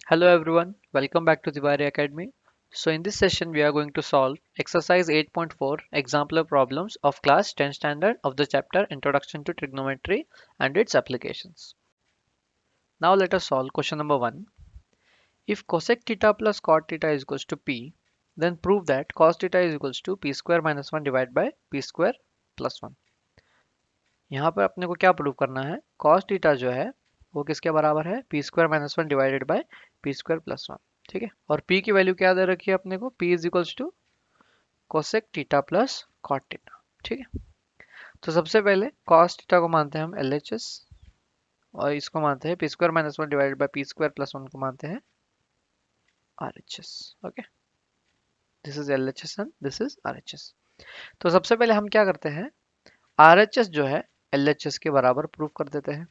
Hello everyone, welcome back to Zivari Academy. So in this session we are going to solve exercise 8.4 example problems of class 10 standard of the chapter Introduction to Trigonometry and its applications. Now let us solve question number 1. If cosec theta plus cot theta is equals to p, then prove that cos theta is equals to p square minus 1 divided by p square plus 1. यहाँ पर अपने को क्या prove करना है, cos theta जो है वो किसके बराबर है, P square minus one divided by P square plus one. ठीक है, और p की वैल्यू क्या दे रखी है अपने को, p is equals to cosec theta plus cot theta. ठीक है, तो सबसे पहले cos थीटा को मानते हैं हम LHS और इसको मानते हैं P square minus one divided by P square plus one को मानते हैं RHS। Okay, this is LHS and this is RHS। तो सबसे पहले हम क्या करते हैं, RHS जो है LHS के बराबर प्रूव कर देते हैं।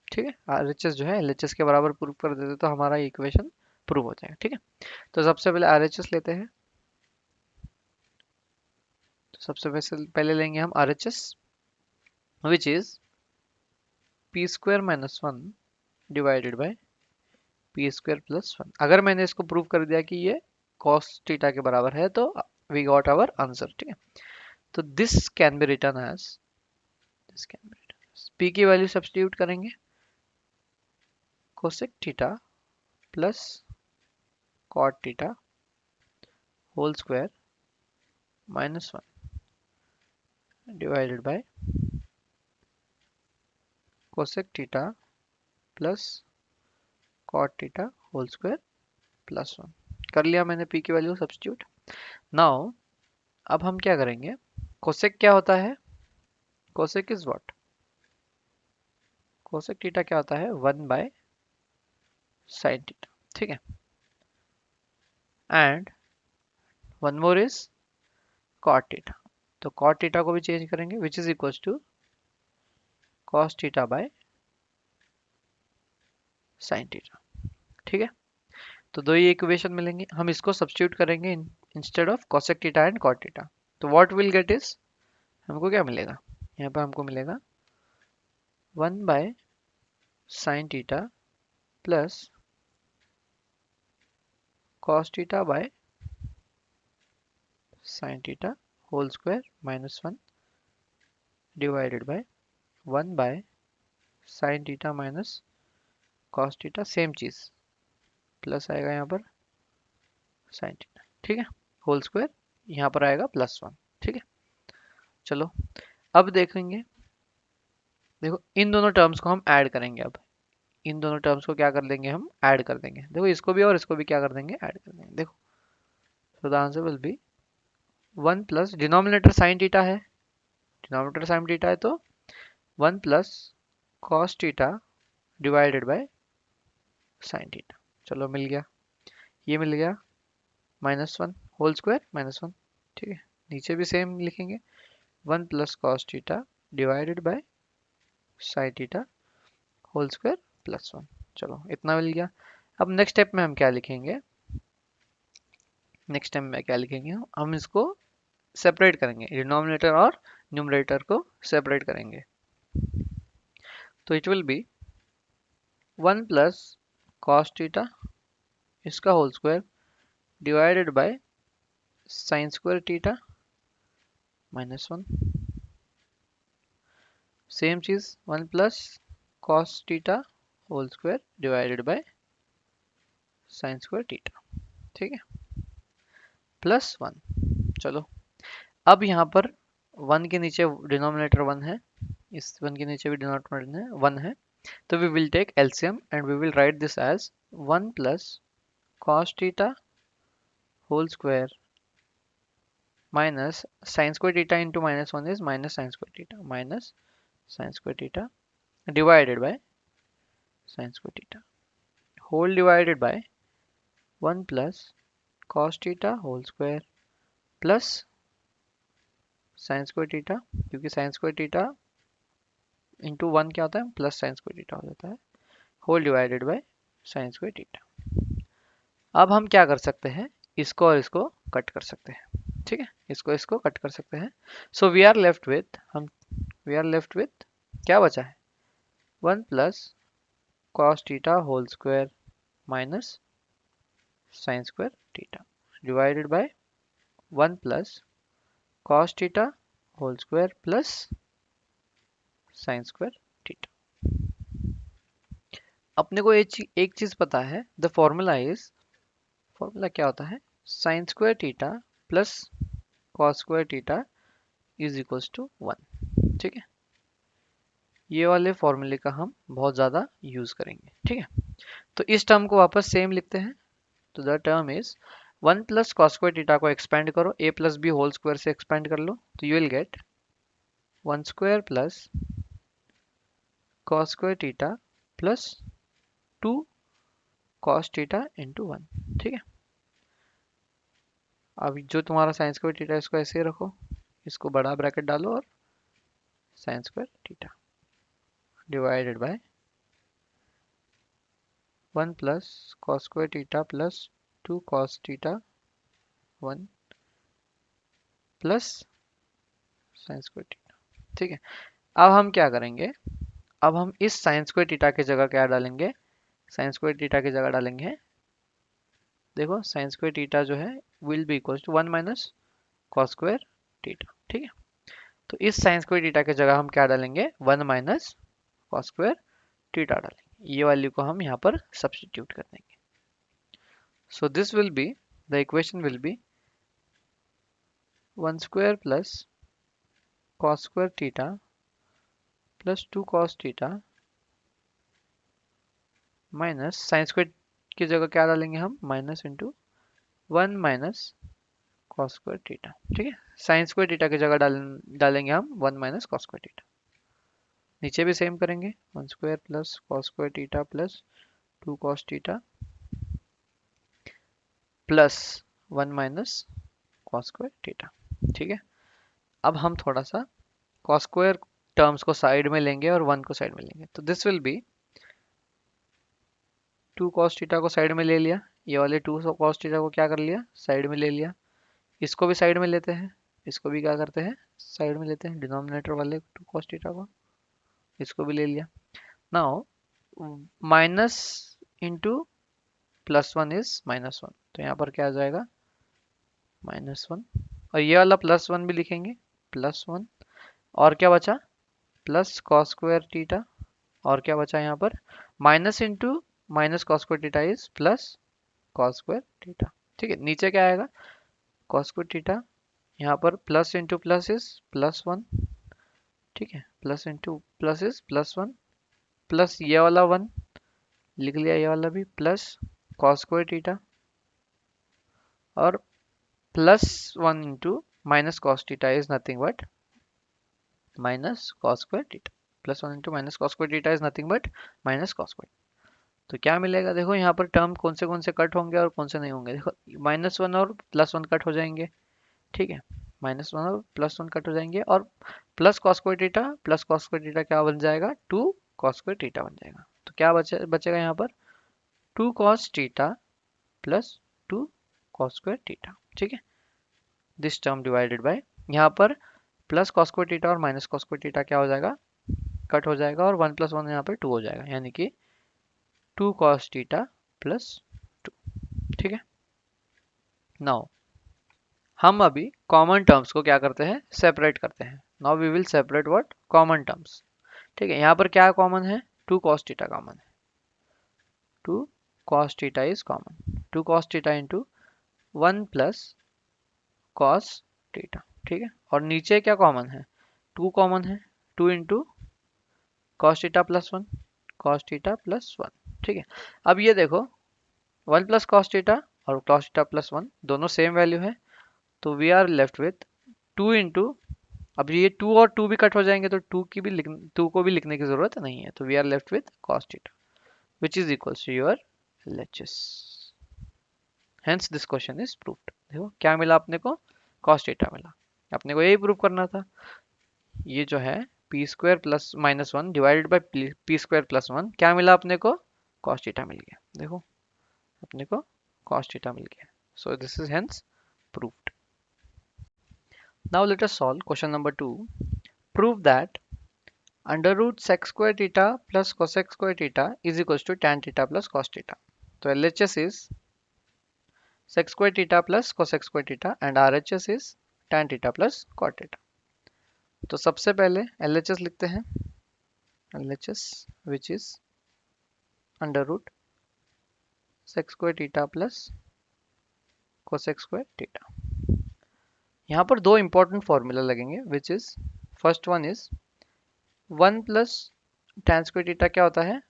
ठीक है, RHS जो है LHS के बराबर प्रूव कर देते तो हमारा इक्वेशन प्रूव हो जाएगा। ठीक है, तो सबसे पहले RHS लेते हैं। तो सबसे पहले लेंगे हम RHS which is P square minus one divided by P square plus one. अगर मैंने इसको प्रूव कर दिया कि ये cos थीटा के बराबर है तो वी गॉट आवर आंसर। ठीक है, तो this can be return as P की वैल्यू सब्स्टिट्यूट करेंगे, cosec theta plus cot theta whole square minus one divided by cosec theta plus cot theta whole square plus one. कर लिया मैंने p की value substitute. Now अब हम क्या करेंगे, कोसेक क्या होता है, cosec is what, cosec theta क्या होता है, वन बाय साइन थीटा। ठीक है, and one more is cot theta, तो कॉट थीटा को भी चेंज करेंगे which is equals to cos theta by sine theta. ठीक है, तो दो ही इक्वेशन मिलेंगे, हम इसको सब्स्टिट्यूट करेंगे instead of cosec theta and cot theta. तो व्हाट विल गेट इज, हमको क्या मिलेगा, यहाँ पे हमको मिलेगा one by sine theta plus cos theta by sin theta whole square minus 1 divided by 1 by sin theta minus cos theta, same चीज plus आएगा यहाँ पर sin theta। ठीक है, होल स्क्वायर यहाँ पर आएगा प्लस वन। ठीक है, चलो अब देखेंगे, देखो इन दोनों टर्म्स को हम ऐड करेंगे। अब इन दोनों टर्म्स को क्या कर देंगे, हम ऐड कर देंगे। देखो इसको भी और इसको भी क्या कर देंगे, ऐड कर देंगे। देखो so the answer will be one plus denominator sine theta है, डिनोमिनेटर साइन थीटा है तो one plus cos theta divided by sine theta. चलो मिल गया, ये मिल गया minus one whole square minus one. ठीक है, नीचे भी सेम लिखेंगे, one plus cos theta divided by sine theta whole square plus one. चलो इतना मिल गया। अब नेक्स्ट स्टेप में हम क्या लिखेंगे, नेक्स्ट स्टेप में क्या लिखेंगे, हम इसको सेपरेट करेंगे, डिनोमिनेटर और न्यूमरेटर को सेपरेट करेंगे। तो it will be one plus cos theta इसका whole square divided by sine square theta minus one, same चीज one plus cos theta whole square divided by sine square theta. ठीक है, plus one. चलो अब यहाँ पर वन के नीचे डिनोमिनेटर वन है, इस वन के नीचे भी डिनोमिनेटर वन है, तो we will take LCM and we will write this as one plus cos theta whole square minus sin square theta into minus 1 is minus sin square theta, minus sin square theta divided by sin square theta whole divided by 1 plus cos theta whole square plus sin square theta, क्योंकि sin square theta into 1 क्या होता है, plus sin square theta हो जाता है, whole divided by sin square theta। अब हम क्या कर सकते हैं, इसको और इसको कट कर सकते हैं। ठीक है, इसको इसको कट कर सकते हैं। So we are left with, हम वी आर लेफ्ट विथ क्या बचा है, one plus cos theta whole square minus sin square theta divided by 1 plus cos theta whole square plus sin square theta. अपने को एक चीज पता है, द फॉर्मूला क्या होता है, sin square theta plus cos square theta is equals to 1. ठीक है, ये वाले फॉर्मूले का हम बहुत ज़्यादा यूज़ करेंगे. ठीक है, तो इस टर्म को वापस सेम लिखते हैं. तो the term is 1 plus cos square theta को एक्सपेंड करो, a plus B whole square से एक्सपेंड कर लो, तो you will get 1 square plus cos square theta plus 2 cos theta into 1. ठीक है, अब जो तुम्हारा साइन स्क्वायर थीटा इसको ऐसे रखो, इसको बड़ा ब्रैकेट डालो और sign square theta divided by 1 plus cos square theta plus 2 cos theta 1 plus sine square theta. ठीक है, अब हम क्या करेंगे, अब हम इस साइन स्क्वायर थीटा की जगह क्या डालेंगे, साइन स्क्वायर थीटा की जगह डालेंगे, देखो साइन स्क्वायर थीटा जो है will be equal to 1 minus cos square theta. ठीक है, तो इस साइन स्क्वायर थीटा की जगह हम क्या डालेंगे, 1 माइनस कॉस स्क्वायर थीटा डालेंगे. ये वैल्यू को हम यहाँ पर सब्स्टिट्यूट कर देंगे. So this will B, the equation will be 1 square plus cos square theta plus 2 cos theta minus sine square की जगह क्या डालेंगे हम, minus into 1 minus cos square theta. ठीक है, साइन स्क्वायर थीटा की जगह डालेंगे हम 1 माइनस cos स्क्वायर थीटा. नीचे भी सेम करेंगे, 1 square plus cos square theta plus 2 cos theta plus 1 minus cos square theta. ठीक है, अब हम थोड़ा सा cos स्क्वायर टर्म्स को साइड में लेंगे और 1 को साइड में लेंगे, तो this will be 2 cos theta को साइड में ले लिया, ये वाले 2 cos थीटा को क्या कर लिया, साइड में ले लिया. इसको भी साइड में लेते हैं, इसको भी क्या करते हैं, साइड में लेते हैं, डिनोमिनेटर वाले 2 cos थीटा को, इसको भी ले लिया. Now minus into plus 1 is -1, तो यहाँ पर क्या आ जाएगा, -1, और ये वाला +1 भी लिखेंगे, +1, और क्या बचा, प्लस cos स्क्वायर थीटा, और क्या बचा यहाँ पर, minus into minus cos square theta is plus cos square theta. ठीक है, नीचे क्या आएगा, cos स्क्वायर थीटा, यहाँ पर प्लस इंटू प्लस इज +1. ठीक है, plus into plus is +1, plus ये वाला 1 लिख लिया, ये वाला भी प्लस cos स्क्वायर थीटा, और plus 1 into minus cos theta is nothing but minus cos square theta, plus 1 into minus cos square theta is nothing but minus cos square. तो क्या मिलेगा, देखो यहाँ पर टर्म कौन से कट होंगे और कौन से नहीं होंगे, देखो -1 और +1 कट हो जाएंगे. ठीक है, -1 और +1 कट हो जाएंगे, और plus cos square theta plus cos square theta क्या बन जाएगा, 2 cos स्क्वायर थीटा बन जाएगा. तो क्या बचेगा यहाँ पर, 2 cos theta plus 2 cos square theta. ठीक है, दिस टर्म डिवाइडेड बाय, यहाँ पर प्लस cos स्क्वायर थीटा और माइनस cos स्क्वायर थीटा क्या हो जाएगा, कट हो जाएगा, और 1 + 1 यहाँ पर 2 हो जाएगा, यानी कि 2 cos थीटा प्लस 2. ठीक है, नाउ हम अभी कॉमन टर्म्स को क्या करते हैं, सेपरेट करते हैं. Now we will separate what, common terms. ठीक है, यहाँ पर क्या कॉमन है, 2 cos थीटा कॉमन है, 2 cos theta is common, 2 cos theta into 1 plus cos theta. ठीक है, और नीचे क्या कॉमन है, 2 कॉमन है, 2 into cos theta plus 1, cos theta plus 1. ठीक है, अब ये देखो 1 प्लस cos थीटा और cos थीटा प्लस 1 दोनों सेम वैल्यू है, तो we are left with 2 into, अब ये 2 और 2 भी कट हो जाएंगे, तो 2 को भी लिखने की जरूरत नहीं है, तो we are left with cos theta which is equals to your LHS. Hence this question is proved. देखो क्या मिला अपने को, cos थीटा मिला, अपने को यही प्रूव करना था. ये जो है p square plus -1 divided by p square plus 1 क्या मिला अपने को, cos थीटा मिल गया. देखो अपने को cos थीटा मिल गया. So this is hence proved. Now let us solve question number 2. Prove that under root sec square theta plus cosec square theta is equals to tan theta plus cos theta. तो LHS is sec square theta plus cosec square theta and RHS is tan theta plus cot theta। तो सबसे पहले LHS लिखते हैं, LHS which is under root sec square theta plus cosec square theta। यहाँ पर दो important formula लगेंगे which is first one is 1 plus tan square theta क्या होता है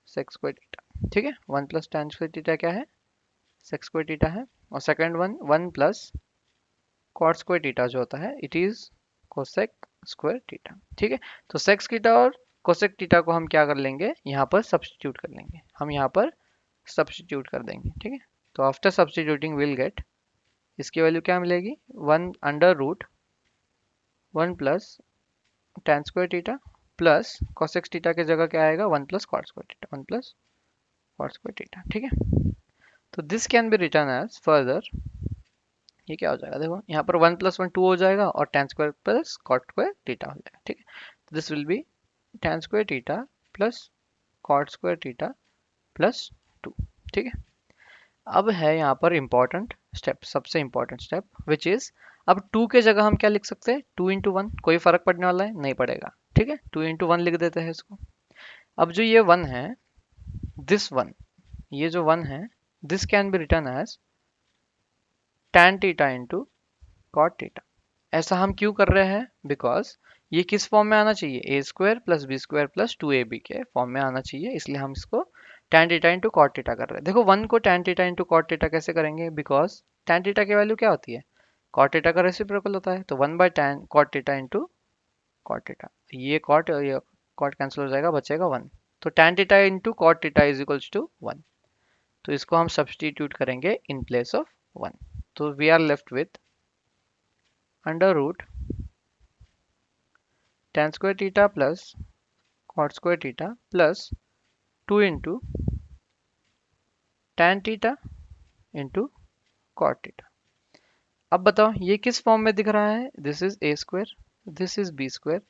sec स्क्वायर थीटा, ठीक है। 1 प्लस tan स्क्वायर थीटा क्या है sec स्क्वायर थीटा है। और second one 1 plus cot square theta जो होता है it is cosec square theta, ठीक है। तो सेक थीटा और कोसेक थीटा को हम क्या कर लेंगे, यहाँ पर सब्स्टिट्यूट कर लेंगे, हम यहाँ पर सब्स्टिट्यूट कर देंगे, ठीक है। तो आफ्टर सब्स्टिट्यूटिंग विल गेट, इसकी वैल्यू क्या मिलेगी 1 under root 1 plus tan square theta plus cosec theta की जगह क्या आएगा 1 plus cot square theta, 1 plus cot square theta, ठीक है। तो this can be return as further, ये क्या हो जाएगा देखो यहाँ पर 1 प्लस 1 2 हो जाएगा और tan square plus cot square theta हो जाएगा, ठीक है। तो this will be tan square theta plus cot square theta plus 2, ठीक है। अब है यहाँ पर इंपॉर्टेंट स्टेप, सबसे इंपॉर्टेंट स्टेप विच इज, अब 2 के जगह हम क्या लिख सकते हैं 2 इंटू 1, कोई फर्क पड़ने वाला है नहीं पड़ेगा, ठीक है। 2 इंटू 1 लिख देते हैं इसको। अब जो ये 1 है, दिस 1, ये जो 1 है this can be return as tan theta into cot theta. ऐसा हम क्यों कर रहे हैं, बिकॉज ये किस फॉर्म में आना चाहिए, A square plus B square plus 2ab के फॉर्म में आना चाहिए, इसलिए हम इसको tan theta into cot theta कर रहे हैं। देखो 1 को tan theta into cot theta कैसे करेंगे, बिकॉज tan थीटा की वैल्यू क्या होती है cot थीटा का रेसिप्रोकल होता है, तो 1 by tan cot theta into cot theta, ये cot और ये cot कैंसिल हो जाएगा, बचेगा 1। तो tan theta into cot theta is equals to 1। तो इसको हम सब्स्टिट्यूट करेंगे इन प्लेस ऑफ 1। तो we are left with under root tan square theta plus cot square theta plus 2 into tan theta into cot theta. अब बताओ ये किस form में दिख रहा है, this is A square, this is B square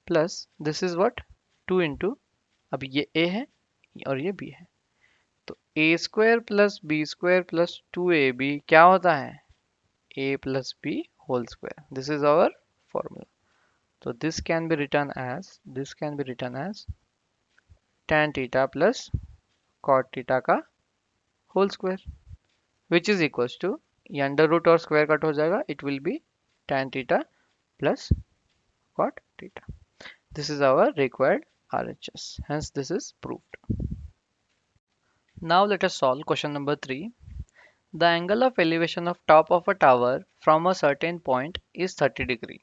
plus this is what 2 into, अब ये ए है और ये बी है, तो ए square plus B square plus 2ab क्या होता है a plus B whole square, this is our formula. तो this can be return as tan theta plus cot theta का whole square which is equals to, ये under root और square cut हो जाएगा, it will be tan theta plus cot theta. This is our required RHS, hence this is proved। Now let us solve question number 3. The angle of elevation of top of a tower from a certain point is 30 degree,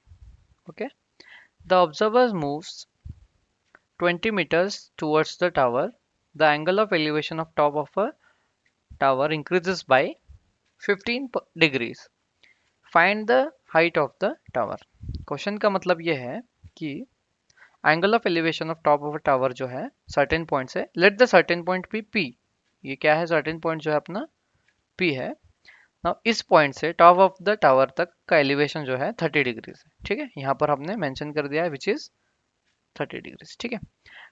okay. The observer moves 20 meters towards the tower. The angle of elevation of top of a tower increases by 15 degrees. Find the height of the tower। Question का मतलब ये है कि angle of elevation of top of a tower जो है certain point से, let the certain point be P, ये क्या है सर्टेन पॉइंट जो है अपना पी है। नाउ इस पॉइंट से टॉप ऑफ द टावर तक का एलिवेशन जो है 30 डिग्री है, ठीक है। यहाँ पर हमने मेंशन कर दिया है विच इज 30 डिग्री, ठीक है।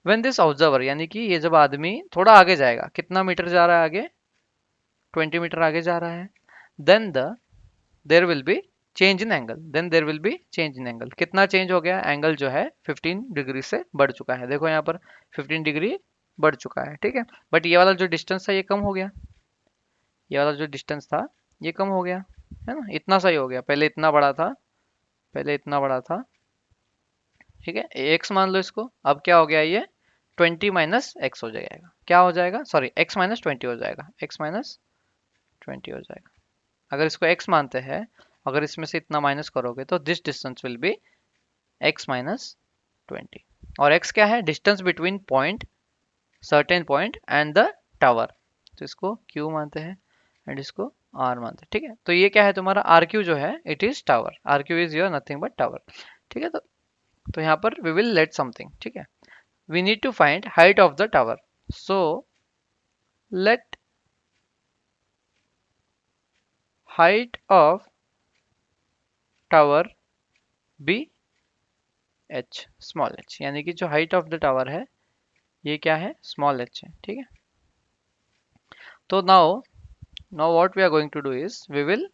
व्हेन दिस ऑब्जर्वर, यानी कि ये जब आदमी थोड़ा आगे जाएगा, कितना मीटर जा रहा है आगे 20 मीटर आगे जा रहा है, then there will be change in angle, कितना चेंज हो गया, एंगल जो है 15 डिग्री से बढ़ चुका है, देखो यहाँ पर 15 डिग्री बढ़ चुका है, ठीक है। बट ये वाला जो डिस्टेंस था ये कम हो गया, ये वाला जो डिस्टेंस था ये कम हो गया, है ना, इतना सही हो गया, पहले इतना बड़ा था, ठीक है। एक्स मान लो इसको, अब क्या हो गया ये 20 माइनस एक्स हो जाएगा, क्या हो जाएगा, सॉरी एक्स माइनस 20 हो जाएगा, एक्स माइनस 20 हो जाएगा। अगर इसको x मानते हैं, अगर इसमें से इतना माइनस करोगे तो this distance will be x minus 20। और x क्या है, distance between point, certain point and the tower, तो इसको q मानते हैं एंड इसको r मानते हैं, ठीक है। तो ये क्या है तुम्हारा rq जो है, it is tower, rq is your nothing but tower, ठीक है। तो यहाँ पर वी विल लेट समथिंग, ठीक है, we need to find height of the tower. So let height of tower be h small h, यानी कि जो हाइट ऑफ द टावर है ये क्या है, स्मॉल h है, ठीक है। तो now what we are going to do is we will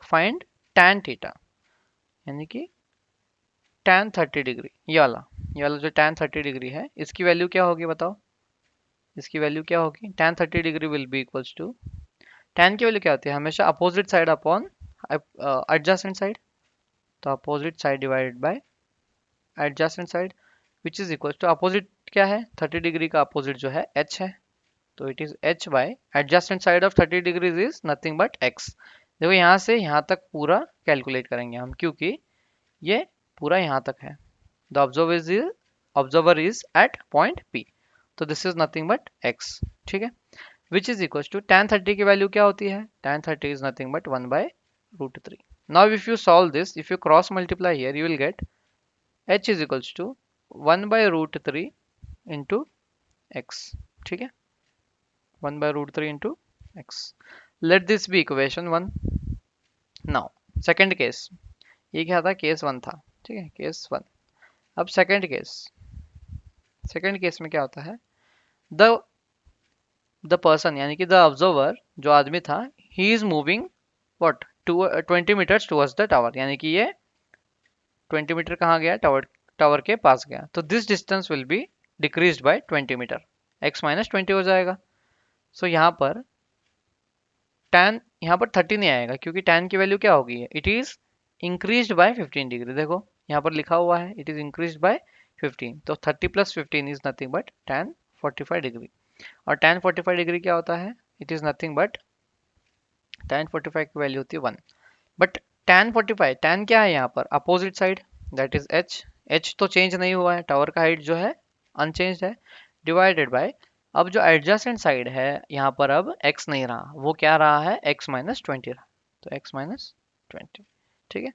find tan theta, यानी कि tan 30 डिग्री, ये वाला जो tan 30 डिग्री है इसकी वैल्यू क्या होगी बताओ, इसकी वैल्यू क्या होगी, tan 30 degree will be equals to, tan की वैल्यू क्या होती है हमेशा opposite side upon adjacent side, तो opposite side divided by adjacent side which is equal to, opposite क्या है 30 डिग्री का अपोजिट जो है h है, तो it is h by adjacent side of 30 degrees is nothing but x। देखो यहाँ से यहाँ तक पूरा कैलकुलेट करेंगे हम, क्योंकि ये पूरा यहाँ तक है, the observer is at point P, तो this is nothing but x, ठीक है। Which is equal to tan 30 की वैल्यू क्या होती है, tan 30 is nothing but 1/√3। Now if you solve this, if you cross multiply here you will get h is equals to 1/√3 into x, ठीक है, 1/√3 into x। Let this be equation 1। Now second case, ये क्या था, case 1 था, ठीक है, case 1। अब second case में क्या होता है, द द पर्सन यानी कि द ऑब्जर्वर जो आदमी था, he is moving what 20 metres towards the tower, यानी कि ये 20 मीटर कहाँ गया, टावर के पास गया, तो this distance will be decreased by 20 metre, x minus 20 हो जाएगा। सो यहाँ पर 30 नहीं आएगा, क्योंकि tan की वैल्यू क्या होगी, it is increased by 15 degree, देखो यहाँ पर लिखा हुआ है इट इज इंक्रीज्ड बाय 15, तो 30 plus 15 is nothing but tan 45 degree, और tan 45 डिग्री क्या होता है, it is nothing but tan 45 की वैल्यू होती है 1, बट tan 45, tan क्या है यहाँ पर opposite side, that is h तो चेंज नहीं हुआ है, टावर का हाइट जो है अनचेंज है, डिवाइडेड बाय, अब जो एडजेसेंट साइड है यहाँ पर अब x नहीं रहा, वो क्या रहा है, x माइनस 20 रहा, तो x माइनस 20, ठीक है।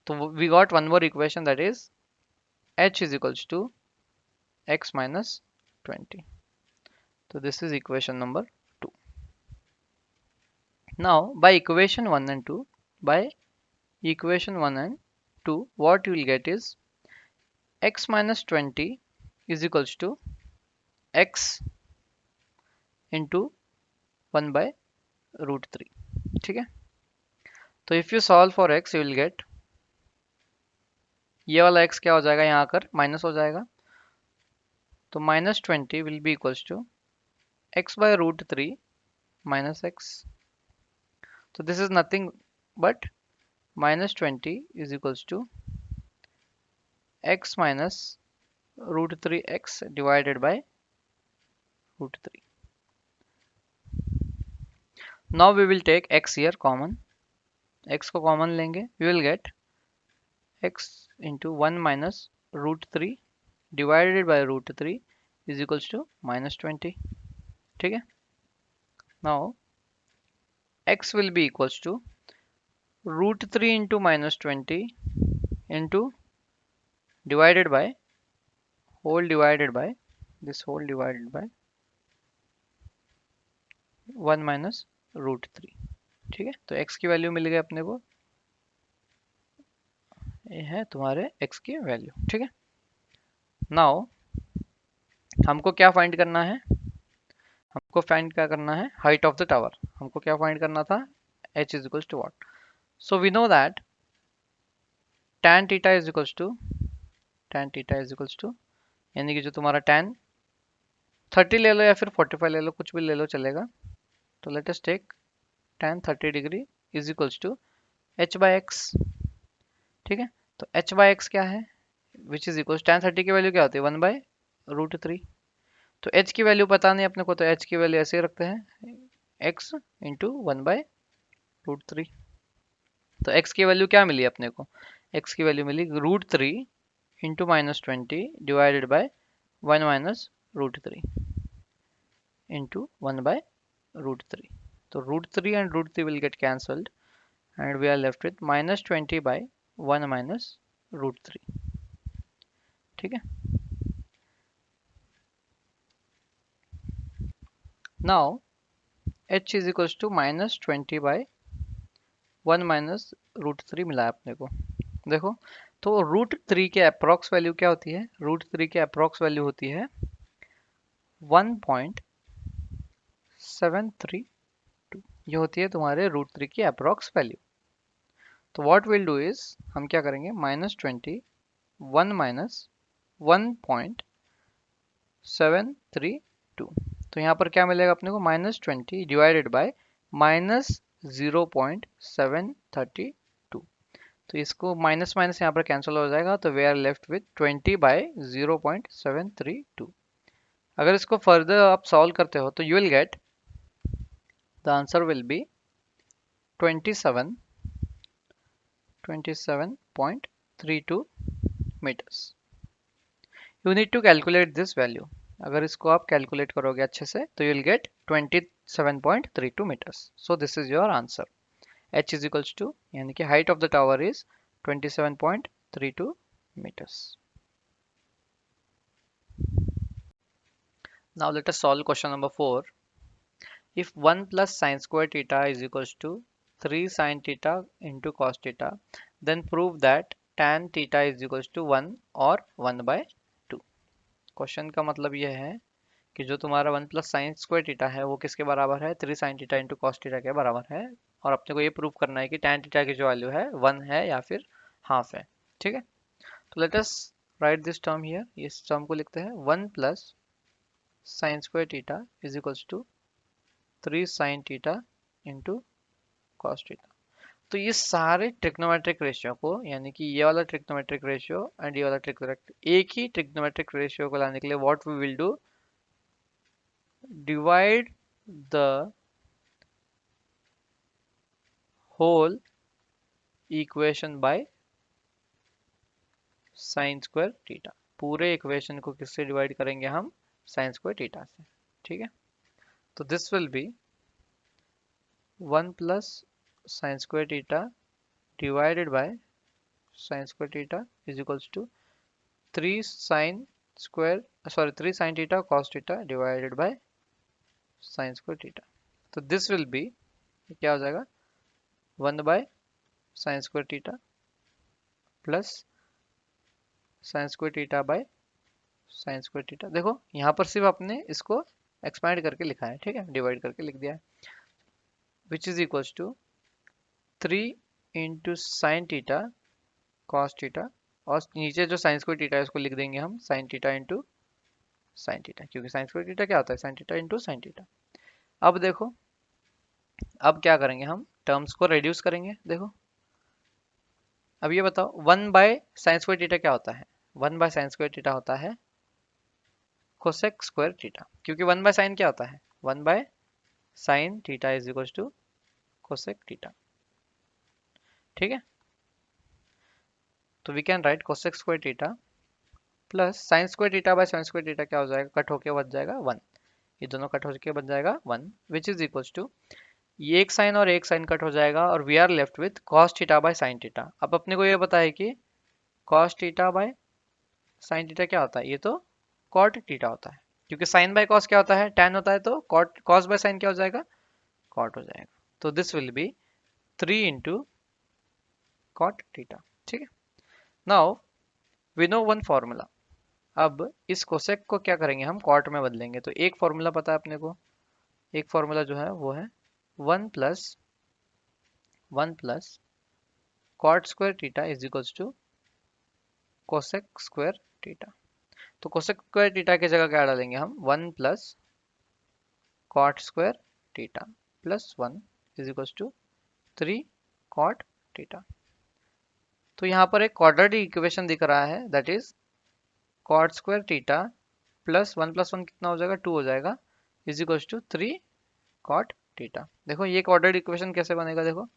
तो we got one more equation that is h is equals to x minus 20, तो this is equation number 2। Now by equation 1 and 2, what you will get is x minus 20 is equals to x into 1/√3, ठीक है। तो if you solve for x you will get, ये वाला x क्या हो जाएगा, यहाँ आकर माइनस हो जाएगा, तो minus 20 will be equals to x/√3 minus x, so this is nothing but minus 20 is equals to x minus √3x divided by √3. Now we will take x here common, x को common लेंगे, we will get x into 1 minus √3 divided by √3 is equals to minus 20, ठीक है। Now x will be equals to √3 into minus 20 into divided by whole divided by this whole divided by 1 minus √3, ठीक है। तो x की value मिल गई अपने को, ये है तुम्हारे x की वैल्यू, ठीक है। नाउ हमको क्या फाइंड करना है, हमको फाइंड क्या करना है, हाइट ऑफ द टावर, हमको क्या फाइंड करना था, h is equals to what, so we know that tan theta is equals to यानी कि जो तुम्हारा tan 30 ले लो या फिर 45 ले लो, कुछ भी ले लो चलेगा, तो let us take tan 30 degree is equals to h by x, ठीक है। तो h बाई एक्स क्या है, विच इज इक्वल tan 30 की वैल्यू क्या होती है 1/√3, तो h की वैल्यू पता नहीं अपने को, तो h की वैल्यू ऐसे ही रखते हैं x इंटू 1/√3, तो x की वैल्यू क्या मिली अपने को, x की वैल्यू मिली √3 into minus 20 divided by 1 minus √3 into 1/√3, तो √3 and √3 will get cancelled and we are left with minus 20 by 1 minus √3, ठीक है। Now h is equals to minus 20 by 1 minus √3 मिला है अपने को, देखो तो रूट 3 के अप्रॉक्स वैल्यू क्या होती है? रूट 3 के अप्रॉक्स वैल्यू होती है 1.732। ये होती है तुम्हारे रूट 3 की अप्रॉक्स वैल्यू। तो व्हाट विल डू इज, हम क्या करेंगे, -20 1 माइनस 1.732। तो यहाँ पर क्या मिलेगा अपने को, -20 डिवाइडेड बाय -0.732। तो इसको माइनस माइनस यहाँ पर कैंसिल हो जाएगा, तो वी आर लेफ्ट विथ 20/0.732। अगर इसको फर्दर आप सॉल्व करते हो तो you will get the answer will be 27.32 metres. You need to calculate this value. अगर इसको आप कैलकुलेट करोगे अच्छे से तो you will get 27.32 metres. So this is your answer. h is equals to, यानी कि height of the tower is 27.32 meters. Now let us solve question number 4. If 1 plus sine square theta is equals to 3 sin theta into cos theta, then prove that tan theta is equals to 1 और 1/2. Question का मतलब यह है कि जो तुम्हारा 1 plus sine square theta है वो किसके बराबर है? 3 sin theta into cos theta के बराबर है। और अपने को ये प्रूव करना है कि tan थीटा की जो वैल्यू है 1 है या फिर हाफ है। ठीक है, तो let us write this term here. इस टर्म को लिखते हैं 1 plus sine square theta is equals to 3 sin theta into cos theta. तो ये सारे ट्रिग्नोमेट्रिक रेशियो को, यानी कि ये वाला ट्रिग्नोमेट्रिक रेशियो एंड ये वाला ट्रिग्नोमेट्रिक, एक ही ट्रिग्नोमेट्रिक रेशियो को लाने के लिए what we will do, divide the whole equation by sine square theta. पूरे इक्वेशन को किससे डिवाइड करेंगे हम? साइन स्क्वायर थीटा से। ठीक है, तो this will be 1 plus sine square theta divided by sine square theta is equals to 3 sine square 3 sine theta cos theta divided by sine square theta. तो this will be, क्या हो जाएगा, 1 by sine square theta plus sine square theta by sine square theta. देखो यहाँ पर सिर्फ आपने इसको एक्सपांड करके लिखा है, ठीक है, डिवाइड करके लिख दिया है, which is equals to 3 into sine theta cos theta, और नीचे जो साइन स्क्वायर थीटा है उसको लिख देंगे हम sign theta into sine theta, क्योंकि साइन स्क्वायर थीटा क्या होता है? Sine theta into sine theta. अब देखो, अब क्या करेंगे, हम टर्म्स को रिड्यूस करेंगे। देखो अब ये बताओ, 1 बाय साइन स्क्वायर थीटा क्या होता है? 1 बाय साइन स्क्वायर थीटा होता है कोसेक स्क्वायर थीटा, क्योंकि 1 बाय साइन क्या होता है? 1 by sine theta is equal to cosec theta. ठीक है, तो we can write cosec square theta plus sine square theta by sine square theta, क्या हो जाएगा? कट होके बच जाएगा 1। ये दोनों कट होके बच जाएगा 1, विच इज इक्वल टू, ये एक साइन और एक साइन कट हो जाएगा और we are left with cos theta by sine theta. अब अपने को ये पता है कि cos theta by sine theta क्या होता है? ये तो कॉट थीटा होता है, क्योंकि साइन बाय कॉस क्या होता है? टैन होता है, तो कॉट कॉस बाय साइन क्या हो जाएगा? कॉट हो जाएगा। तो this will be 3 into cot theta. ठीक है, now we know one formula. अब इस कोसेक को क्या करेंगे, हम कॉट में बदलेंगे। तो एक फॉर्मूला पता है अपने को, एक फॉर्मूला जो है वो है 1 plus cot square theta is equals to cosec square theta. तो कोसेक स्क्वायर थीटा की जगह क्या डालेंगे हम? 1 plus cot square theta plus 1 is equals to 3 cot theta. तो यहाँ पर एक क्वाड्रेटिक इक्वेशन दिख रहा है, that is cot square theta plus 1 कितना हो जाएगा? 2 हो जाएगा, is equals to 3 cot theta. देखो ये क्वाड्रेटिक इक्वेशन कैसे बनेगा, देखो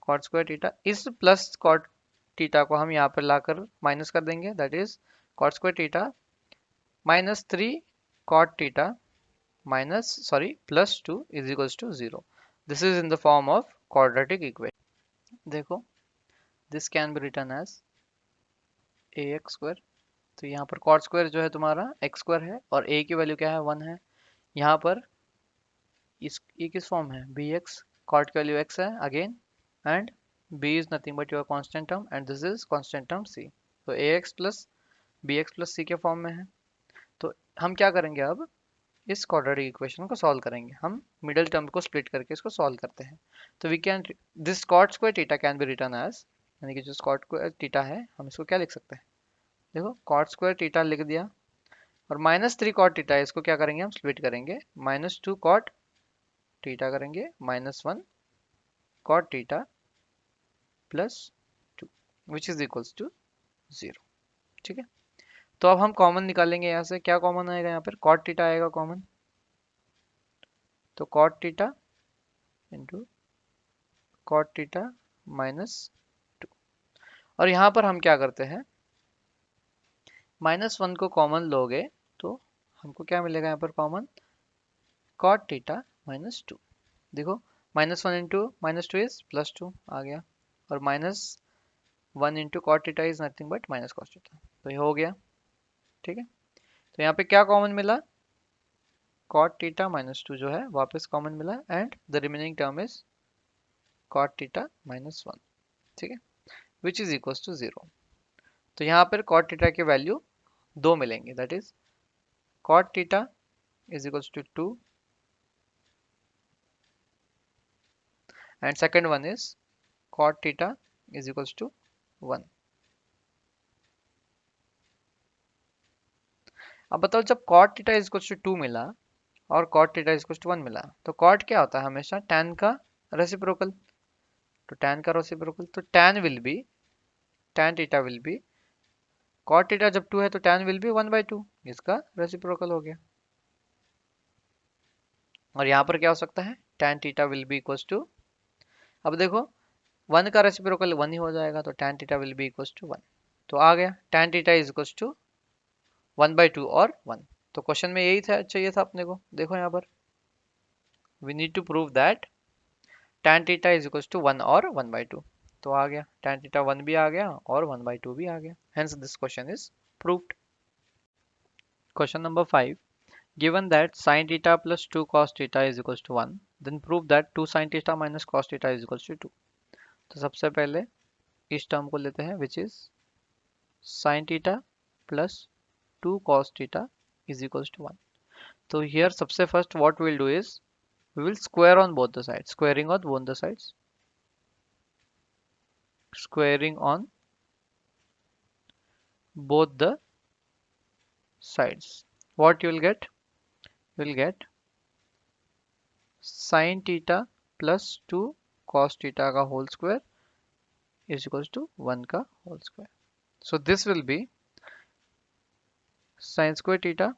कॉट स्क्वायर थीटा, इस प्लस कॉट थीटा को हम यहाँ पर लाकर माइनस कर देंगे, that is cot square theta minus 3 cot theta plus 2 is equals to 0। This is in the form of quadratic equation. देखो this can be written as ax square. तो यहाँ पर कॉट स्क्वायर जो है तुम्हारा एक्स स्क्वायर है और a की वैल्यू क्या है? 1 है। यहाँ पर ये किस फॉर्म है? bx, कॉट की वैल्यू x है again, and b is nothing but your constant term and this is constant term c. तो ax plus bx plus c के फॉर्म में है। तो हम क्या करेंगे अब, इस क्वाड्रेटिक इक्वेशन को सॉल्व करेंगे। हम मिडिल टर्म को स्प्लिट करके इसको सॉल्व करते हैं। तो we can this cot square theta can be return as, यानी कि जो कॉट स्क्वायर थीटा है हम इसको क्या लिख सकते हैं, देखो कॉट स्क्वायर थीटा लिख दिया, और -3 कॉट थीटा है, इसको क्या करेंगे हम स्प्लिट करेंगे, -2 कॉट थीटा करेंगे, -1 cot theta plus 2 which is equals to 0। ठीक है, तो अब हम कॉमन निकालेंगे यहाँ से, क्या कॉमन आएगा यहाँ पर, कॉट थीटा आएगा कॉमन, तो cot theta into cot theta -2। और यहाँ पर हम क्या करते हैं, -1 को कॉमन लोगे तो हमको क्या मिलेगा यहाँ पर कॉमन, कॉट थीटा -2। देखो -1 इंटू -2 इज +2 आ गया, और -1 into cot theta is nothing but minus cos theta, तो ये हो गया। ठीक है, तो यहाँ पे क्या कॉमन मिला, कॉट थीटा -2 जो है वापस कॉमन मिला, and the remaining term is cot theta -1। ठीक है, विच इज इक्वल्स टू 0। तो यहाँ पर कॉट थीटा की वैल्यू 2 मिलेंगे, that is cot theta is equals to 2 and second one is cot theta is equals to 1। अब बताओ, जब cot theta is equals to 2 मिला और cot theta is equals to 1 मिला, तो cot क्या होता है हमेशा, tan का रेसिप्रोकल। तो tan का रेसिप्रोकल, तो tan will be, tan theta will be, cot theta जब 2 है तो tan will be 1/2, इसका रेसिप्रोकल हो गया। और यहाँ पर क्या हो सकता है, tan theta will be equals to, अब देखो 1 का रेसिप्रोकल 1 ही हो जाएगा, तो tan theta will be equals to 1। तो आ गया tan theta is equals to 1/2 और 1। तो क्वेश्चन में यही था, चाहिए था अपने को। देखो यहाँ पर we need to prove that tan theta is equals to 1 और 1/2। तो आ गया tan थीटा 1 भी आ गया और 1/2 भी आ गया, hence this question is proved. Question number 5, given that sin theta plus 2 cos theta is equals to 1, then prove that 2 sin theta minus cos theta is equals to 2। तो सबसे पहले इस टर्म को लेते हैं, which is sin theta plus 2 cos theta is equals to 1। तो here सबसे first what we'll do is we will square on both the sides, squaring on both the sides, squaring on both the sides, what you will get, you will get sin theta plus 2 cos theta का whole square is equals to 1 का whole square। So this will be sin square theta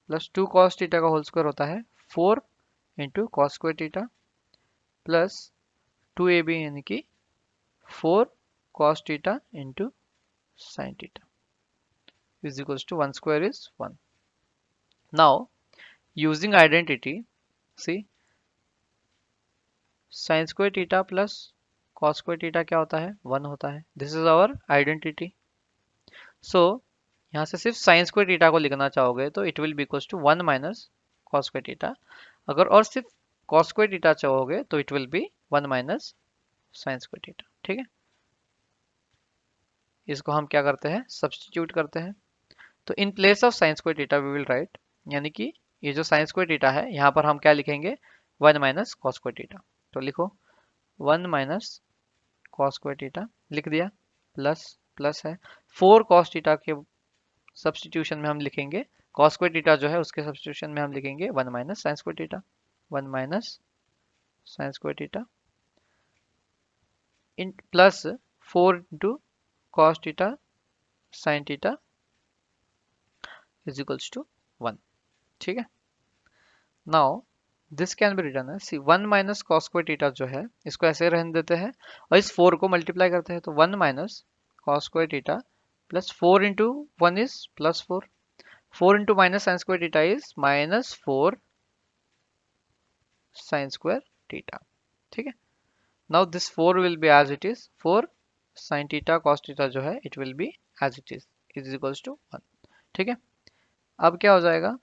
plus 2 cos theta का whole square होता है 4 into cos square theta plus 2ab यानी कि 4 cos theta into sin theta is equals to 1 square is 1। Now using identity, see sin square theta plus cos square theta क्या होता है, 1 होता है। This is our identity। So यहाँ से सिर्फ sin square theta को लिखना चाहोगे तो it will be equals to 1 minus cos square theta। अगर और सिर्फ cos square theta चाहोगे तो it will be 1 minus sin square theta। ठीक है, इसको हम क्या करते हैं, सब्स्टिट्यूट करते हैं। तो in place of sine square theta we will write, यानी कि ये जो साइन स्क्वायर थीटा है यहाँ पर हम क्या लिखेंगे, 1 माइनस कॉस स्क्वायर थीटा। तो लिखो 1 माइनस कॉस स्क्वायर थीटा, लिख दिया, प्लस प्लस है 4 कॉस थीटा के सब्स्टिट्यूशन में हम लिखेंगे, कॉस स्क्वायर थीटा जो है उसके सब्स्टिट्यूशन में हम लिखेंगे 1 minus sine square theta, 1 minus sine square theta in plus 4 into cos theta sine theta is equals to 1। ठीक है, now this can be return है, सी 1 माइनस कॉस स्क्वायर थीटा जो है इसको ऐसे रहने देते हैं और इस 4 को मल्टीप्लाई करते हैं, तो 1 minus cos square theta plus 4 into 1 is plus 4, 4 into minus sine square theta is -4 sine square theta. ठीक है, now this 4 will be as it is, 4 sine theta cos theta जो है it will be as it is equals to 1। ठीक है, अब क्या हो जाएगा,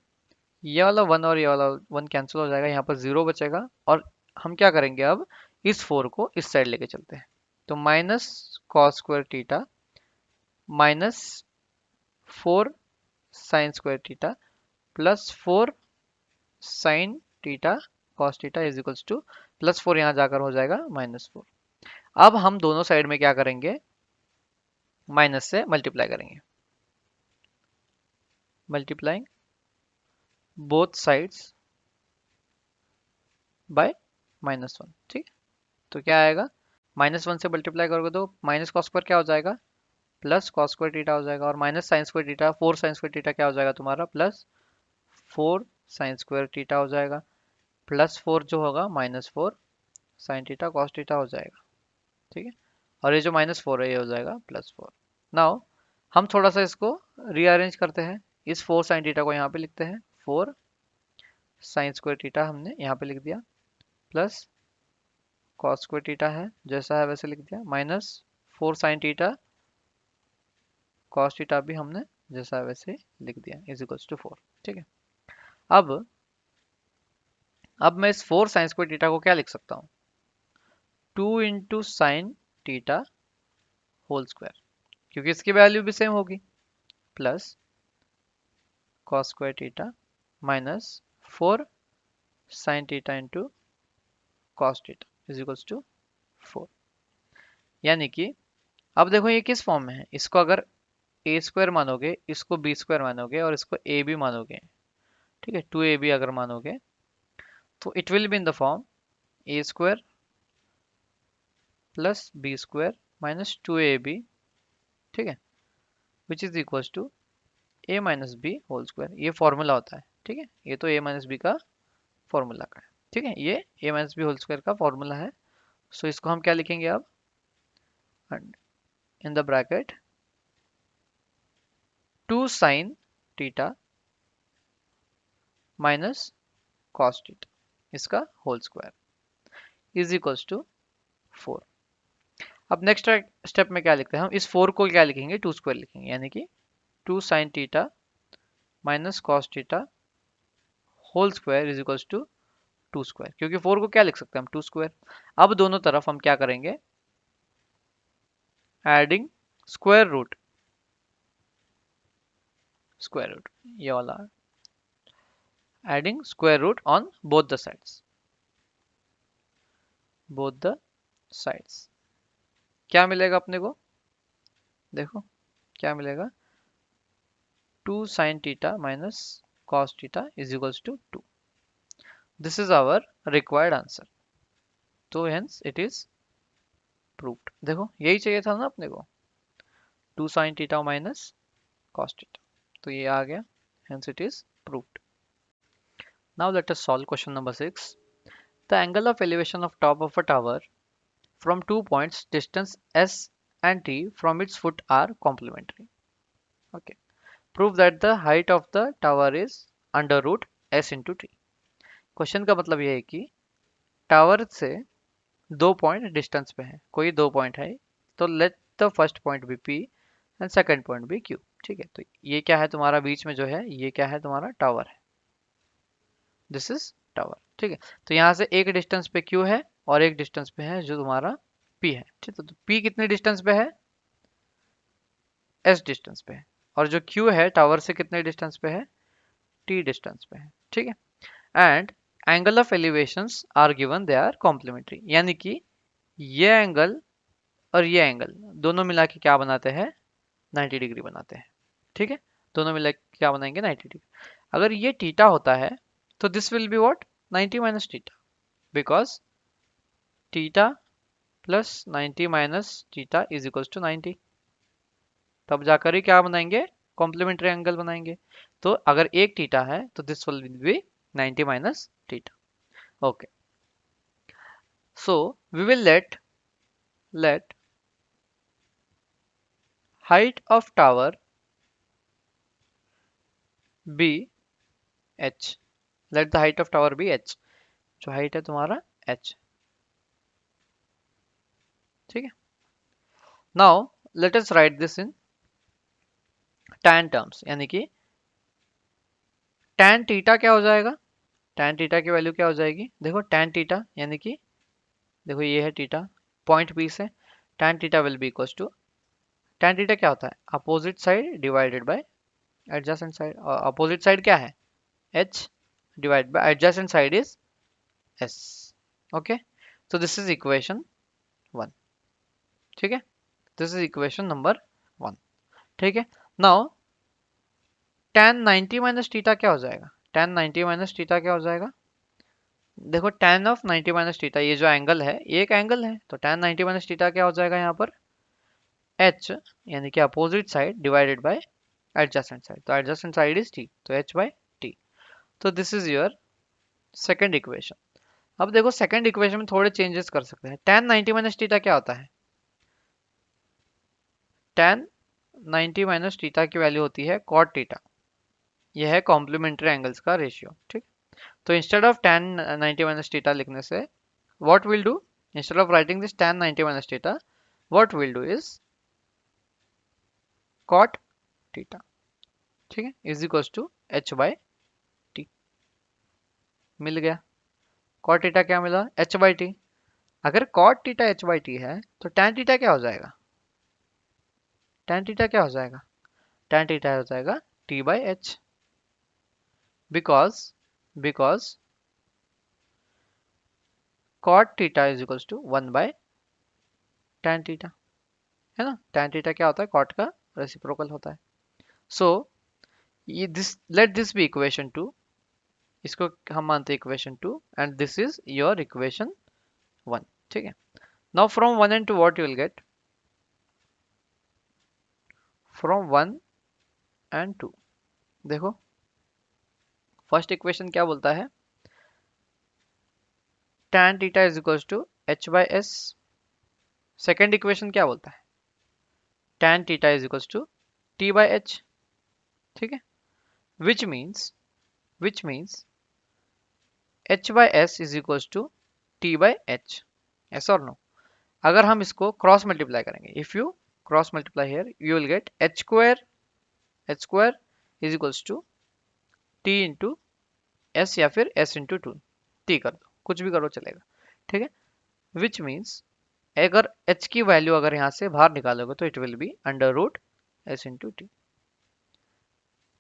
ये वाला 1 और ये वाला 1 कैंसिल हो जाएगा, यहाँ पर 0 बचेगा, और हम क्या करेंगे अब इस 4 को इस साइड लेके चलते हैं। तो minus cos square theta minus 4 sine square theta plus 4 sine theta cos theta is equals to +4 यहाँ जाकर हो जाएगा -4। अब हम दोनों साइड में क्या करेंगे, माइनस से मल्टीप्लाई करेंगे, मल्टीप्लाइंग बोथ साइड्स बाय -1। ठीक, तो क्या आएगा, -1 से मल्टीप्लाई करोगे तो माइनस कॉस स्क्वायर क्या हो जाएगा, प्लस कॉस स्क्वायर थीटा हो जाएगा, और minus sine square theta 4 sine square theta क्या हो जाएगा तुम्हारा, प्लस 4 साइन स्क्वायर थीटा हो जाएगा, +4 जो होगा -4 साइन थीटा कॉस थीटा हो जाएगा। ठीक है, और ये जो -4 है ये हो जाएगा +4। नाउ हम थोड़ा सा इसको रीअरेंज करते हैं, इस 4 साइन थीटा को यहाँ पे लिखते हैं, 4 साइन स्क्वायर थीटा हमने यहाँ पे लिख दिया, प्लस कॉस स्क्वायर थीटा है जैसा है वैसे लिख दिया, -4 साइन थीटा कॉस थीटा भी हमने जैसा है वैसे लिख दिया, इज इक्वल्स टू 4। ठीक है, अब मैं इस 4 साइन स्क्वायर थीटा को क्या लिख सकता हूँ, 2 into sine theta whole square, क्योंकि इसकी वैल्यू भी सेम होगी, plus cos square theta minus 4 sine theta into cos theta is equals to 4। यानी कि अब देखो ये किस फॉर्म में है, इसको अगर ए स्क्वायर मानोगे, इसको बी स्क्वायर मानोगे और इसको ए भी मानोगे, ठीक है, 2ab अगर मानोगे तो it will be in the form a square plus B square minus 2ab, ठीक है, which is equals to a minus b whole square. ये फॉर्मूला होता है, ठीक है, ये तो a माइनस बी का फॉर्मूला का है, ठीक है, ये a minus b whole square का फॉर्मूला है। सो इसको हम क्या लिखेंगे अब, in the bracket 2 sine theta minus cos theta इसका whole square is equals to 4। अब नेक्स्ट स्टेप में क्या लिखते हैं हम, इस 4 को क्या लिखेंगे, 2 स्क्वायर लिखेंगे, यानी कि 2 sine theta minus cos theta whole square is equals to 2 square, क्योंकि 4 को क्या लिख सकते हैं हम, 2 स्क्वायर। अब दोनों तरफ हम क्या करेंगे, एडिंग स्क्वायर रूट, ये वाला adding square root on both the sides, क्या मिलेगा अपने को, देखो क्या मिलेगा, 2 sine theta minus cos theta is equals to 2। This is our required answer, तो हेंस इट इज प्रूव्ड। देखो यही चाहिए था ना अपने को, 2 sine theta minus cos theta, तो ये आ गया, hence it is proved. Now let us solve question number 6। The angle of elevation of top of a tower from 2 points distance s and t from its foot are complementary. Okay, prove that the height of the tower is under root s into t। Question का मतलब ये है कि tower से 2 point distance पे है, कोई 2 point है, तो let the first point be p and second point be q। ठीक है, तो ये क्या है तुम्हारा बीच में जो है, ये क्या है तुम्हारा टावर है, दिस इज टावर। ठीक है, तो यहाँ से एक डिस्टेंस पे q है और एक डिस्टेंस पे है जो तुम्हारा p है। ठीक है, तो p कितने डिस्टेंस पे है, s डिस्टेंस पे है, और जो q है टावर से कितने डिस्टेंस पे है, t डिस्टेंस पे है। ठीक है, and angle of elevations are given, they are complementary, यानी कि ये एंगल और ये एंगल दोनों मिला के क्या बनाते हैं, 90 डिग्री बनाते हैं। ठीक है, दोनों मिला के क्या बनाएंगे, 90 डिग्री। अगर ये थीटा होता है तो this will be what, 90 minus theta, because theta plus 90 minus theta is equals to 90, तब जाकर ही क्या बनाएंगे, कॉम्प्लीमेंट्री एंगल बनाएंगे। तो अगर एक थीटा है तो this will be 90 minus theta. Okay, so we will let height of tower be h, let the height of tower be h, जो हाइट है तुम्हारा h। ठीक है, now let us write this in tan terms, यानी कि tan theta क्या हो जाएगा, tan थीटा की वैल्यू क्या हो जाएगी, देखो tan थीटा यानी कि देखो ये है थीटा, पॉइंट P से tan theta will be equals to, tan theta क्या होता है, opposite side divided by adjacent side, और अपोजिट साइड क्या है, h divide by adjacent side is s. Okay, so this is equation 1. ठीक है, this is equation number 1. ठीक है, नाउ tan 90 माइनस थीटा क्या हो जाएगा, tan 90 माइनस थीटा क्या हो जाएगा, देखो tan ऑफ 90 माइनस थीटा, ये जो एंगल है ये एक एंगल है, तो tan 90 माइनस थीटा क्या हो जाएगा यहाँ पर, h यानी कि opposite side divided by adjacent side, तो एडजेसेंट साइड इज t, तो h बाय t. तो this is your second equation. अब देखो सेकंड इक्वेशन में थोड़े चेंजेस कर सकते हैं. tan 90 माइनस थीटा क्या होता है, tan 90 माइनस थीटा की वैल्यू होती है cot थीटा, यह है कॉम्प्लीमेंट्री एंगल्स का रेशियो. ठीक, तो instead of tan 90 minus theta लिखने से what will do, instead of writing this tan 90 minus theta, what will do is cot theta. ठीक है, is equals to h by t. मिल गया, cot थीटा क्या मिला, h बाय t. अगर cot theta h by t है तो tan theta क्या हो जाएगा, tan थीटा क्या हो जाएगा, tan थीटा हो जाएगा t by h, because cot theta is equals to 1 by tan theta, है ना. tan थीटा क्या होता है, cot का रेसिप्रोकल होता है. सो ये this, let this be equation 2, इसको हम मानते हैं equation 2, and this is your equation 1. ठीक है, now from 1 and 2 what you will get, from 1 and 2, देखो फर्स्ट इक्वेशन क्या बोलता है, tan theta is equals to h by s. Second equation क्या बोलता है, tan theta is equals to t by h. ठीक है, which means h by s is equals to t by h. yes or no. अगर हम इसको cross multiply करेंगे, if you cross multiply here you will get h square is equals to t into s या फिर s into 2, t कर दो, कुछ भी करो चलेगा. ठीक है, which means अगर h की वैल्यू अगर यहाँ से बाहर निकालोगे तो it will be under root s into t.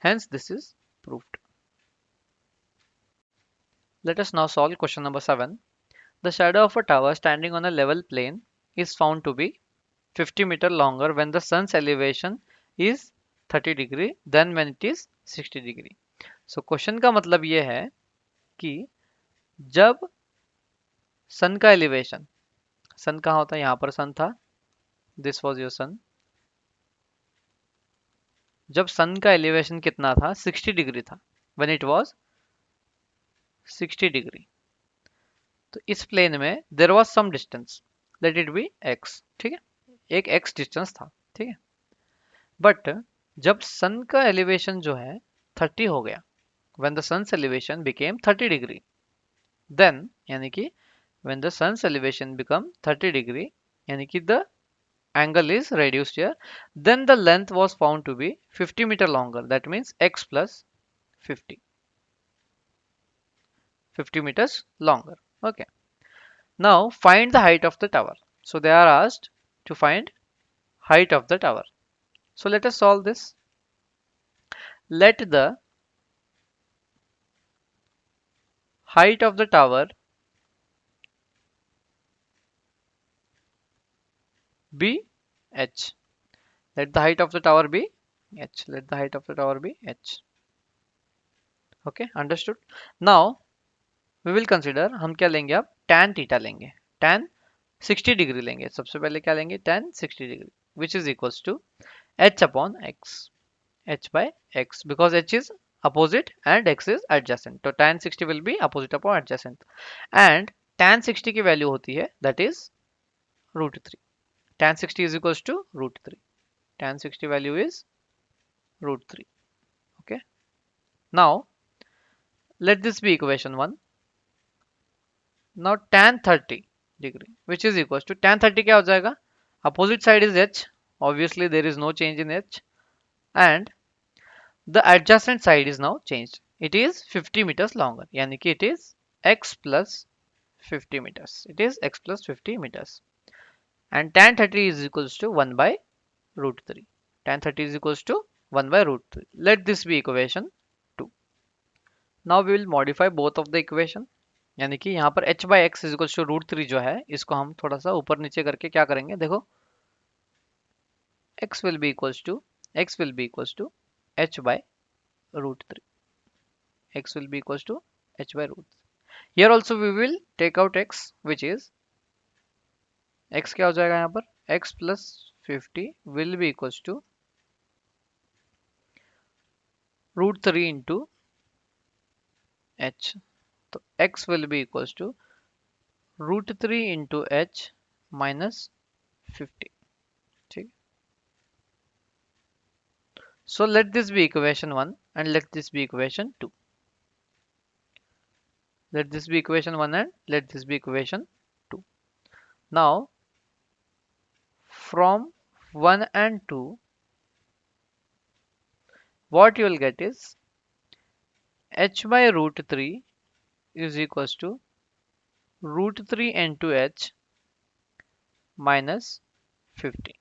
Hence this is proved. Let us now solve question number 7. The shadow of a tower standing on a level plane is found to be 50 meter longer when the sun's elevation is 30 degree than when it is 60 degree. So question का मतलब ये है कि जब सन का elevation, सन कहाँ होता है, यहाँ पर सन था, दिस वॉज योर सन, जब सन का एलिवेशन कितना था, 60 डिग्री था, when it was 60 डिग्री, तो इस प्लेन में there was some distance, let it be x. ठीक है, एक x डिस्टेंस था. ठीक है, बट जब सन का एलिवेशन जो है 30 हो गया, when the sun's elevation became 30 degree, then यानी कि when the sun's elevation become 30 degree, यानी कि the angle is reduced here, then the length was found to be 50 meter longer, that means x plus 50 meters longer. Okay, now find the height of the tower. So they are asked to find height of the tower. So let us solve this. Let the height of the tower be h. Let the height of the tower be h. Let the height of the tower be h. Okay, understood. Now we will consider, हम क्या लेंगे अब, tan theta लेंगे, tan 60 degree लेंगे. सबसे पहले क्या लेंगे, tan 60 degree, which is equals to h upon x, h by x, because h is opposite and x is adjacent, तो tan 60 will be opposite upon adjacent, and tan 60 की value होती है that is √3. tan 60 is equals to √3. tan 60 value is √3. Okay, now let this be equation 1. Now tan 30 degree, which is equals to tan 30 क्या हो जाएगा, opposite side is h, obviously there is no change in h, and the adjacent side is now changed, it is 50 meters longer, यानी कि it is x plus 50 meters, it is x plus 50 meters, and tan 30 is equals to 1 by root 3. Tan 30 is equals to 1 by root 3. Let this be equation 2. Now we will modify both of the equation. यानी कि यहाँ पर h by x is equals to root 3 जो है इसको हम थोड़ा सा ऊपर नीचे करके क्या करेंगे, देखो x will be equals to h by root 3. X will be equals to h by root 3. Here also we will take out x, which is x क्या हो जाएगा यहाँ पर, x plus 50 will be equals to root 3 into h. तो x will be equals to root 3 into h minus 50. ठीक. So let this be equation 1 and let this be equation 2. Let this be equation 1 and let this be equation 2. Now from 1 and 2, what you will get is h by root 3 is equals to root 3 into h minus 50.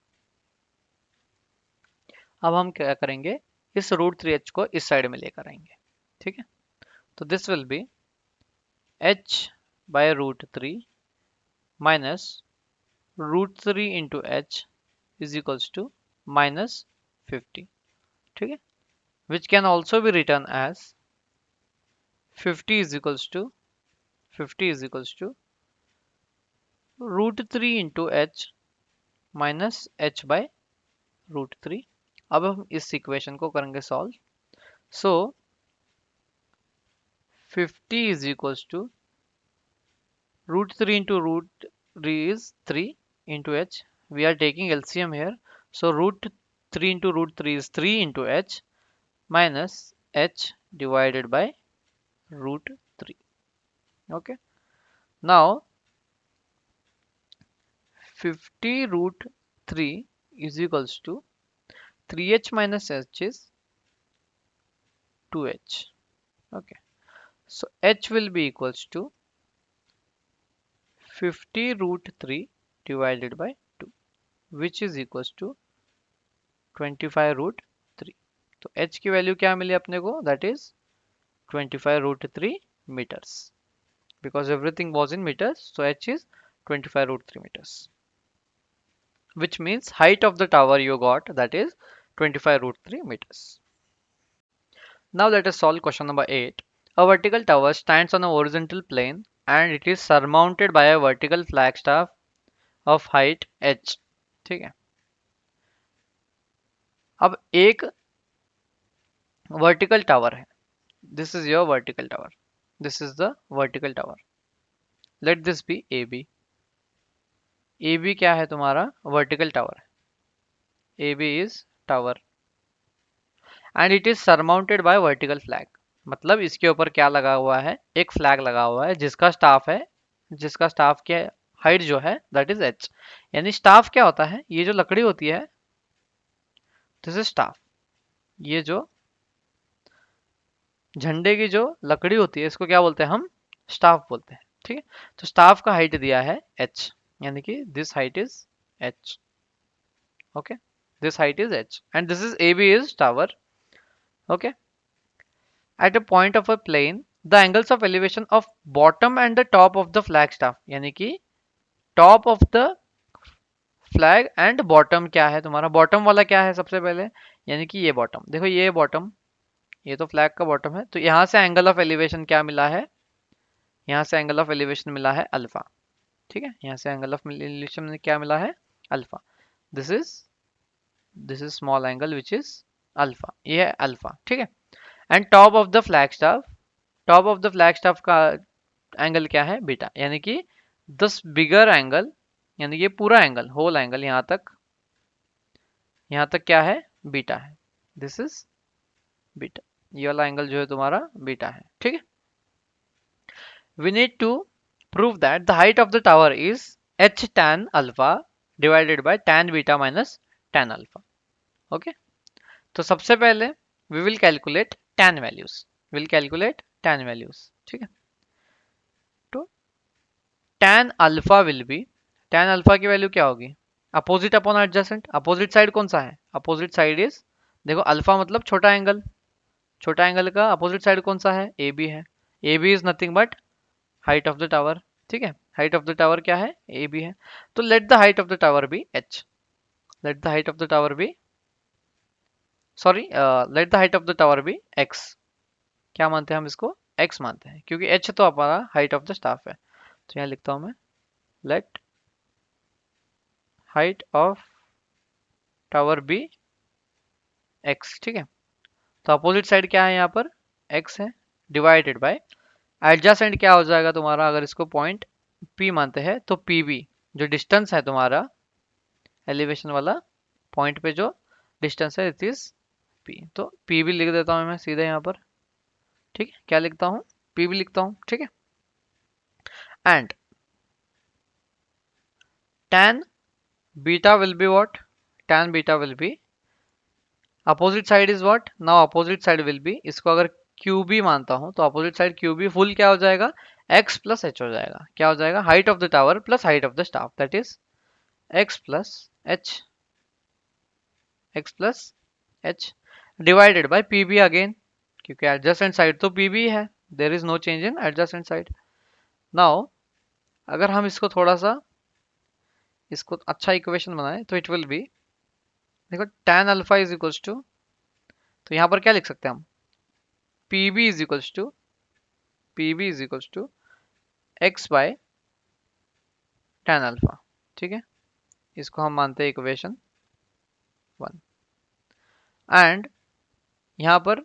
अब हम क्या करेंगे, इस root 3h को इस side में लेकर आएंगे. ठीक है, तो this will be h by root 3 minus root 3 into h is equals to minus 50. ठीक है, which can also be written as 50 is equals to root 3 into h minus h by root 3. अब हम इस इक्वेशन को करेंगे solve. So 50 is equals to root 3 into root 3 is 3 into h. We are taking LCM here. So root 3 into root 3 is 3 into h minus h divided by root 3. Okay. Now 50 root 3 is equals to 3h minus h is 2h. Okay. So h will be equals to 50 root 3 divided by 2, which is equals to 25 root 3. तो h की value क्या मिली अपने को, that is 25 root 3 meters, because everything was in meters, so h is 25 root 3 meters, which means height of the tower you got, that is 25 root 3 meters. Now let us solve question number 8. A vertical tower stands on a horizontal plane and it is surmounted by a vertical flagstaff of height h. ठीक है, अब एक vertical tower है. This is your vertical tower, this is the vertical tower. Let this be A B. A B क्या है तुम्हारा, vertical tower है. A B is tower and it is surmounted by vertical flag. मतलब इसके ऊपर क्या लगा हुआ है, एक फ्लैग लगा हुआ है जिसका स्टाफ है, जिसका स्टाफ के हाइट जो है दैट इज एच. यानी स्टाफ क्या होता है, ये जो लकड़ी होती है, दिस इज स्टाफ. ये जो झंडे की जो लकड़ी होती है इसको क्या बोलते हैं हम, स्टाफ बोलते हैं. ठीक है, तो स्टाफ का हाइट दिया है h, यानी कि this height is h. Okay, this height is h and this is ab is tower. Okay, at a point of a plane the angles of elevation of bottom and the top of the flag staff, यानी कि top of the flag and bottom क्या है तुम्हारा, bottom वाला क्या है सबसे पहले, यानी कि ये बॉटम. देखो ये बॉटम, ये तो फ्लैग का बॉटम है, तो यहाँ से एंगल ऑफ एलिवेशन क्या मिला है, यहाँ से एंगल ऑफ एलिवेशन मिला है अल्फा. ठीक है, यहाँ से एंगल ऑफ एलिवेशन में क्या मिला है, alpha. This is small angle which is alpha, ये है अल्फा. ठीक है, and top of the flag staff, top of the flag staff का एंगल क्या है, बीटा. यानी कि दिस बिगर एंगल, यानी ये पूरा एंगल, होल एंगल यहाँ तक क्या है, बीटा है. दिस इज बीटा, ये वाला एंगल जो है तुम्हारा बीटा है. ठीक है, we need to prove that the height of the tower is h tan alpha divided by tan beta minus tan alpha. Okay, तो सबसे पहले we will calculate tan values, ठीक है. तो tan alpha will be, tan alpha की value क्या होगी, opposite upon adjacent, opposite side कौन सा है? अपोजिट साइड इज, देखो अल्फा मतलब छोटा एंगल, छोटा एंगल का अपोजिट साइड कौन सा है? ए बी है। A B is nothing but height of the tower, ठीक है। हाइट ऑफ द टावर क्या है? ए बी है। तो let the height of the tower be h, let the height of the tower be, sorry, let the height of the tower be x. क्या मानते हैं हम इसको? एक्स मानते हैं, क्योंकि एच तो हमारा हाइट ऑफ द स्टाफ है। तो यहाँ लिखता हूं मैं, let height of tower be x, ठीक है। तो अपोजिट साइड क्या है यहाँ पर? एक्स है, डिवाइडेड बाय एडजेसेंट क्या हो जाएगा तुम्हारा? अगर इसको पॉइंट पी मानते हैं तो पी बी, जो डिस्टेंस है तुम्हारा एलिवेशन वाला पॉइंट पे जो डिस्टेंस है इट इज पी। तो पी भी लिख देता हूँ मैं सीधे यहाँ पर, ठीक है। क्या लिखता हूँ? पी भी लिखता हूँ, ठीक है। And tan beta will be what? Tan beta will be opposite side is what? Now opposite side will be, इसको अगर क्यू बी मानता हूं तो opposite side Q B full क्या हो जाएगा? एक्स प्लस एच हो जाएगा। क्या हो जाएगा? Height of the tower plus height of the staff, that is x plus h, x plus h divided by P B again, क्योंकि एडजेसेंट साइड तो पी बी है, there is no change in adjacent side. Now अगर हम इसको थोड़ा सा इसको अच्छा इक्वेशन बनाए तो इट विल बी, देखो tan alpha is equals to, तो यहाँ पर क्या लिख सकते हैं हम? P B is equals to, P B is equals to x by tan alpha, ठीक है। इसको हम मानते हैं इक्वेशन 1। एंड यहाँ पर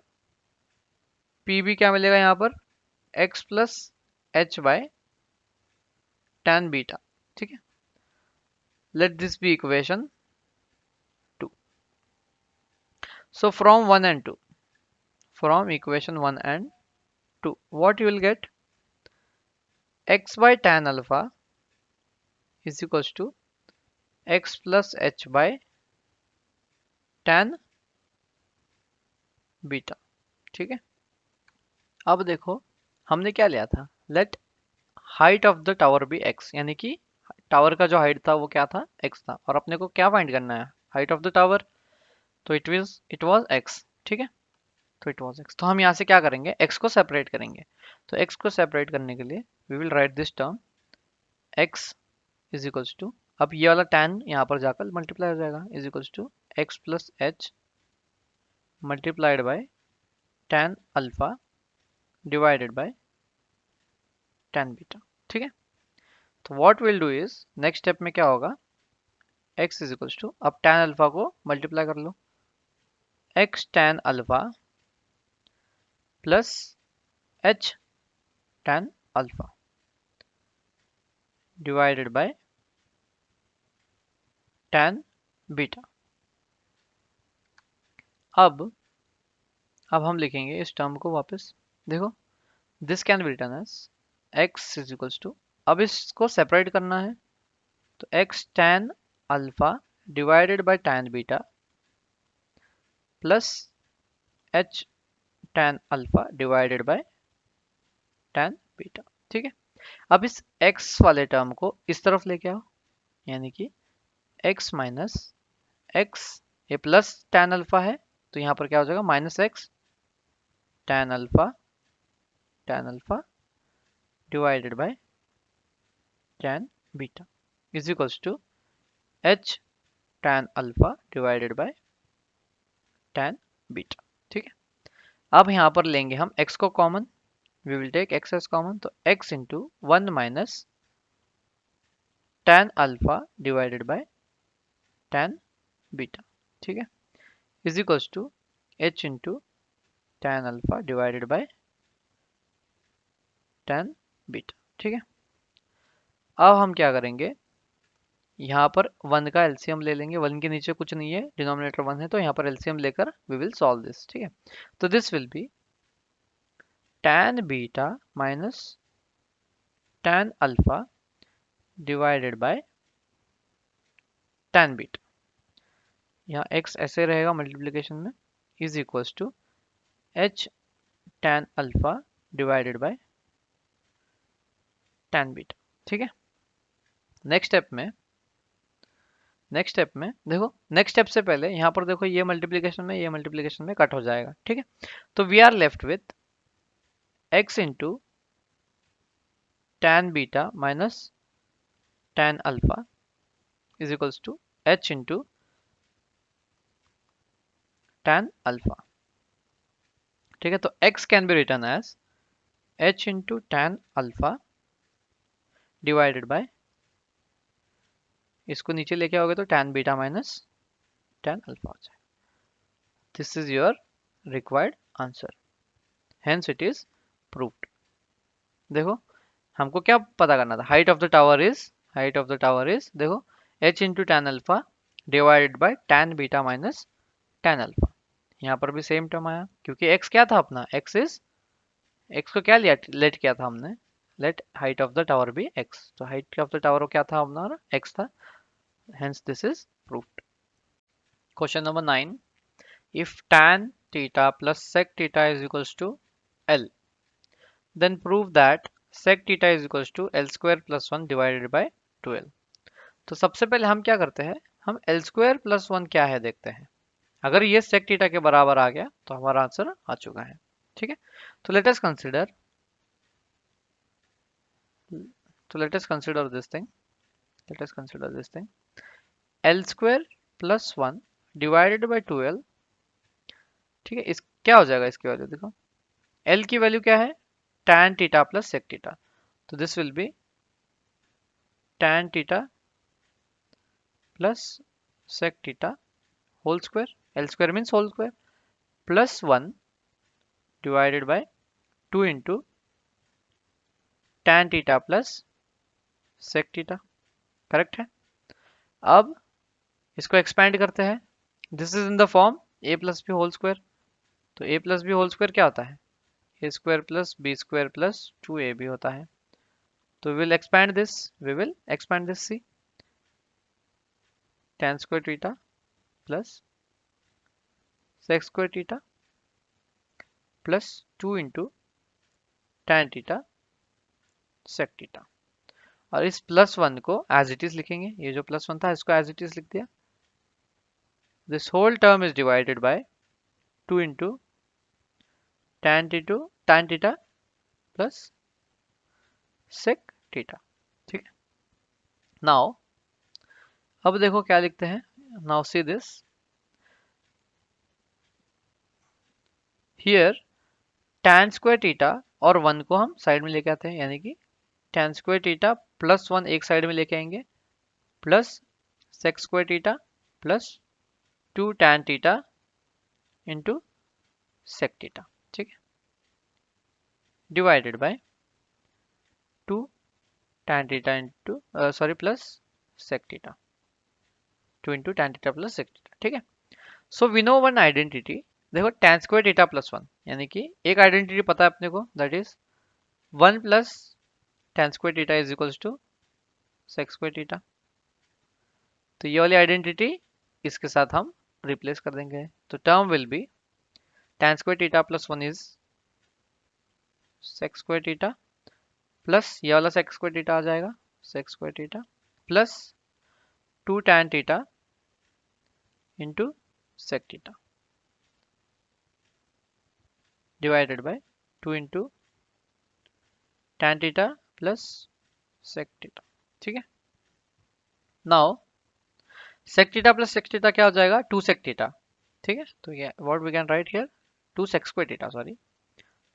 पी बी क्या मिलेगा? यहाँ पर x plus h by tan beta, ठीक है। Let this be equation 2। So from 1 and 2, from equation 1 and 2, what you will get? X by tan alpha is equals to x plus h by tan beta, ठीक है। अब देखो हमने क्या लिया था? Let height of the tower be x, यानी कि टावर का जो हाइट था वो क्या था? एक्स था। और अपने को क्या फाइंड करना है? Height of the tower. तो इट वाज एक्स, ठीक है। तो इट वाज एक्स, तो हम यहाँ से क्या करेंगे? एक्स को सेपरेट करेंगे। तो एक्स को सेपरेट करने के लिए we will write this term x is equals to, अब ये वाला tan यहाँ पर जाकर मल्टीप्लाई हो जाएगा, is equals to x plus h multiplied by tan alpha divided by tan beta, ठीक है। तो what will do is, next step में क्या होगा? x इज इक्वल्स टू, अब tan अल्फा को मल्टीप्लाई कर लो, x tan alpha plus h tan alpha divided by tan beta. अब हम लिखेंगे इस टर्म को वापस, देखो this can be written as x is equals to, अब इसको सेपरेट करना है तो x tan alpha divided by tan beta plus h tan alpha divided by tan beta, ठीक है। अब इस x वाले टर्म को इस तरफ लेके आओ, यानी कि x माइनस एक्स, ये प्लस tan अल्फा है तो यहाँ पर क्या हो जाएगा? Minus x tan alpha divided by tan beta is equals to h tan alpha divided by tan beta, ठीक है। अब यहाँ पर लेंगे हम x को common, we will take x as common, तो x into 1 minus tan alpha divided by tan beta, ठीक है, is equals to h into tan alpha divided by tan beta, ठीक है। अब हम क्या करेंगे? यहाँ पर 1 का एलसीएम ले लेंगे, 1 के नीचे कुछ नहीं है, डिनोमिनेटर 1 है, तो यहाँ पर एलसीएम लेकर वी विल सॉल्व दिस, ठीक है। तो this will be tan beta minus tan alpha divided by tan beta, यहाँ x ऐसे रहेगा मल्टीप्लिकेशन में, is equals to h tan alpha divided by tan beta, ठीक है। नेक्स्ट स्टेप में नेक्स्ट स्टेप में देखो, नेक्स्ट स्टेप से पहले यहाँ पर देखो ये मल्टीप्लीकेशन में कट हो जाएगा, ठीक है। तो we are left with x into tan beta minus tan alpha is equals to h into tan alpha, ठीक है। तो x can be return as h into tan alpha divided by, इसको नीचे लेके आओगे तो tan beta minus tan alpha हो जाएगा। This is your required answer, hence it is proved. देखो हमको क्या पता करना था, height of the tower is देखो h into tan alpha divided by tan beta minus tan alpha. यहाँ पर भी सेम टर्म आया क्योंकि x क्या था अपना, x को क्या लिया, लेट किया था हमने, let height of the tower be x, तो हाइट ऑफ द टावर क्या था अपना, x था, hence this is proved. Question number 9. If tan theta plus sec theta is equals to L, then prove that sec theta is equals to L square plus 1 divided by 2L. तो सबसे पहले हम क्या करते हैं, हम L square plus 1 क्या है देखते हैं। अगर ये sec theta के बराबर आ गया तो हमारा आंसर आ चुका है, ठीक है। तो let us consider this thing, L square plus 1 divided by 2L, ठीक है। इस क्या हो जाएगा, इसकी वैल्यू देखो, L की वैल्यू क्या है, tan theta plus sec theta, तो this will be tan theta plus sec theta whole square, L square means whole square, plus 1 divided by 2 into tan theta plus sec theta, correct है। अब इसको expand करते हैं, this is in the form a plus B whole square, तो a plus B whole square क्या होता है, a square plus B square plus 2ab होता है। तो we will expand this, see, tan square theta plus sec square theta plus 2 into tan theta sec theta, और इस plus 1 को as it is लिखेंगे, ये जो प्लस 1 था इसको एज इट इज लिख दिया। This whole term is divided by 2 into tan theta plus sec theta, ठीक है। नाउ अब देखो क्या लिखते हैं, now see this here, tan square theta और 1 को हम साइड में लेके आते हैं, यानी कि tan स्क्वायर थीटा प्लस 1 एक साइड में लेके आएंगे, plus sec square theta plus 2 tan theta into sec theta, ठीक है, divided by 2 tan theta into plus sec theta, 2 into tan theta plus sec theta, ठीक है। So we know one identity, देखो tan square theta plus 1, यानी कि एक identity पता है अपने को, that is 1 plus tan square theta is equals to sec square theta. तो ये वाली आइडेंटिटी इसके साथ हम रिप्लेस कर देंगे, तो term will be tan square theta plus 1 is sec square theta plus ये वाला sec स्क्वायर थीटा आ जाएगा, sec square theta plus 2 tan theta into sec theta divided by 2 into tan theta plus sec theta, ठीक है। Now sec theta plus sec theta क्या हो जाएगा, 2 sec theta, ठीक है। तो ये what we can write here, 2 sec square theta, sorry,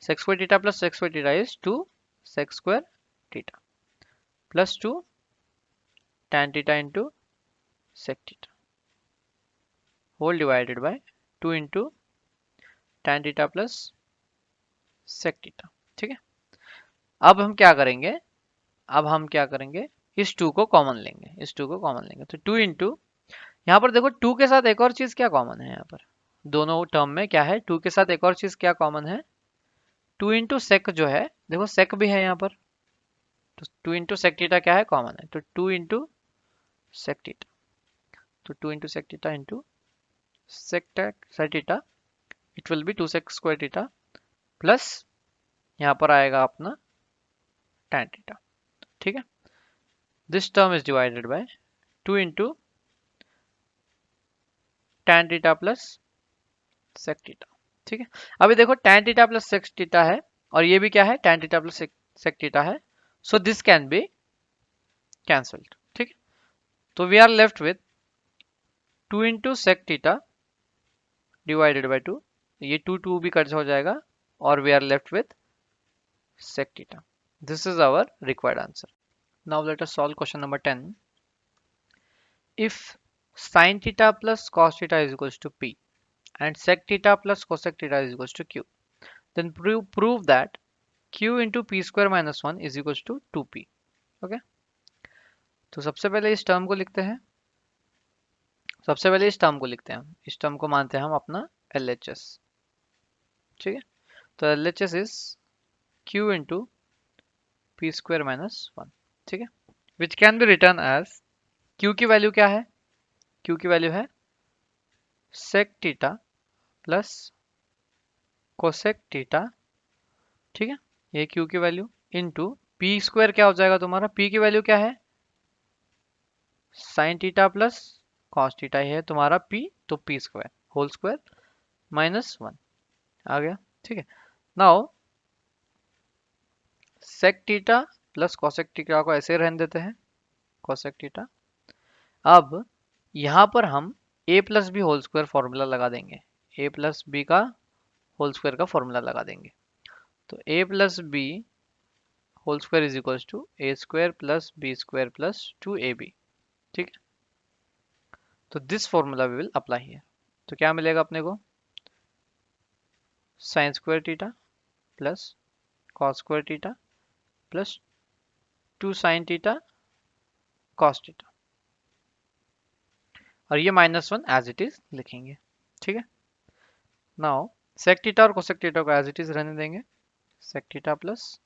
sec square theta plus sec square theta is 2 sec square theta plus 2 tan theta into sec theta whole divided by 2 into tan theta plus sec theta, ठीक है। अब हम क्या करेंगे, इस 2 को common लेंगे, तो 2 इंटू, यहाँ पर देखो 2 के साथ एक और चीज क्या कॉमन है, यहाँ पर दोनों टर्म में क्या है, 2 के साथ एक और चीज क्या कॉमन है, 2 इंटू सेक जो है, देखो सेक भी है यहाँ पर, तो 2 इंटू सेक थीटा क्या है, कॉमन है, तो 2 इंटू सेक थीटा, तो 2 into sec theta into sec theta, it will be 2 sec square theta plus यहाँ पर आएगा अपना tan थीटा, ठीक है। This term is divided by 2 into tan theta plus sec theta. ठीक है, अभी देखो tan theta plus sec theta है और ये भी क्या है, tan theta plus sec theta है, so this can be cancelled. ठीक है, तो we are left with 2 into sec theta divided by 2, ये 2 भी कट हो जाएगा और we are left with sec theta. This is our required answer. Now let us solve question number 10. If sin theta plus cos theta is equals to p and sec theta plus cosec theta is equals to q, then prove that q into p square minus 1 is equals to 2p. Okay, तो सबसे पहले इस term को लिखते हैं, इस term को मानते हैं हम अपना LHS। ठीक है, तो LHS is q into p square minus 1। ठीक है, which can be written as q की वैल्यू क्या है, q की वैल्यू है sec theta plus cosec theta. ठीक है, ये q की वैल्यू इनटू पी स्क्वायर क्या हो जाएगा तुम्हारा, p की वैल्यू क्या है sine theta plus cos theta है तुम्हारा p, तो p square whole square minus 1 आ गया। ठीक है, now sec theta plus cosec theta को ऐसे रहने देते हैं, कोसेक थीटा। अब यहां पर हम a plus B whole square formula लगा देंगे, a प्लस बी का होल स्क्वायर का फॉर्मूला लगा देंगे, तो a plus B whole square is equals to a square plus B square plus 2ab। ठीक है, तो this formula we will apply here. तो क्या मिलेगा अपने को, sine square theta plus cos square theta plus 2 sine theta cos theta, और ये -1 एज इट इज लिखेंगे। ठीक है, नाउ सेक थीटा और कोसेक थीटा को एज इट इज रहने देंगे, sec theta plus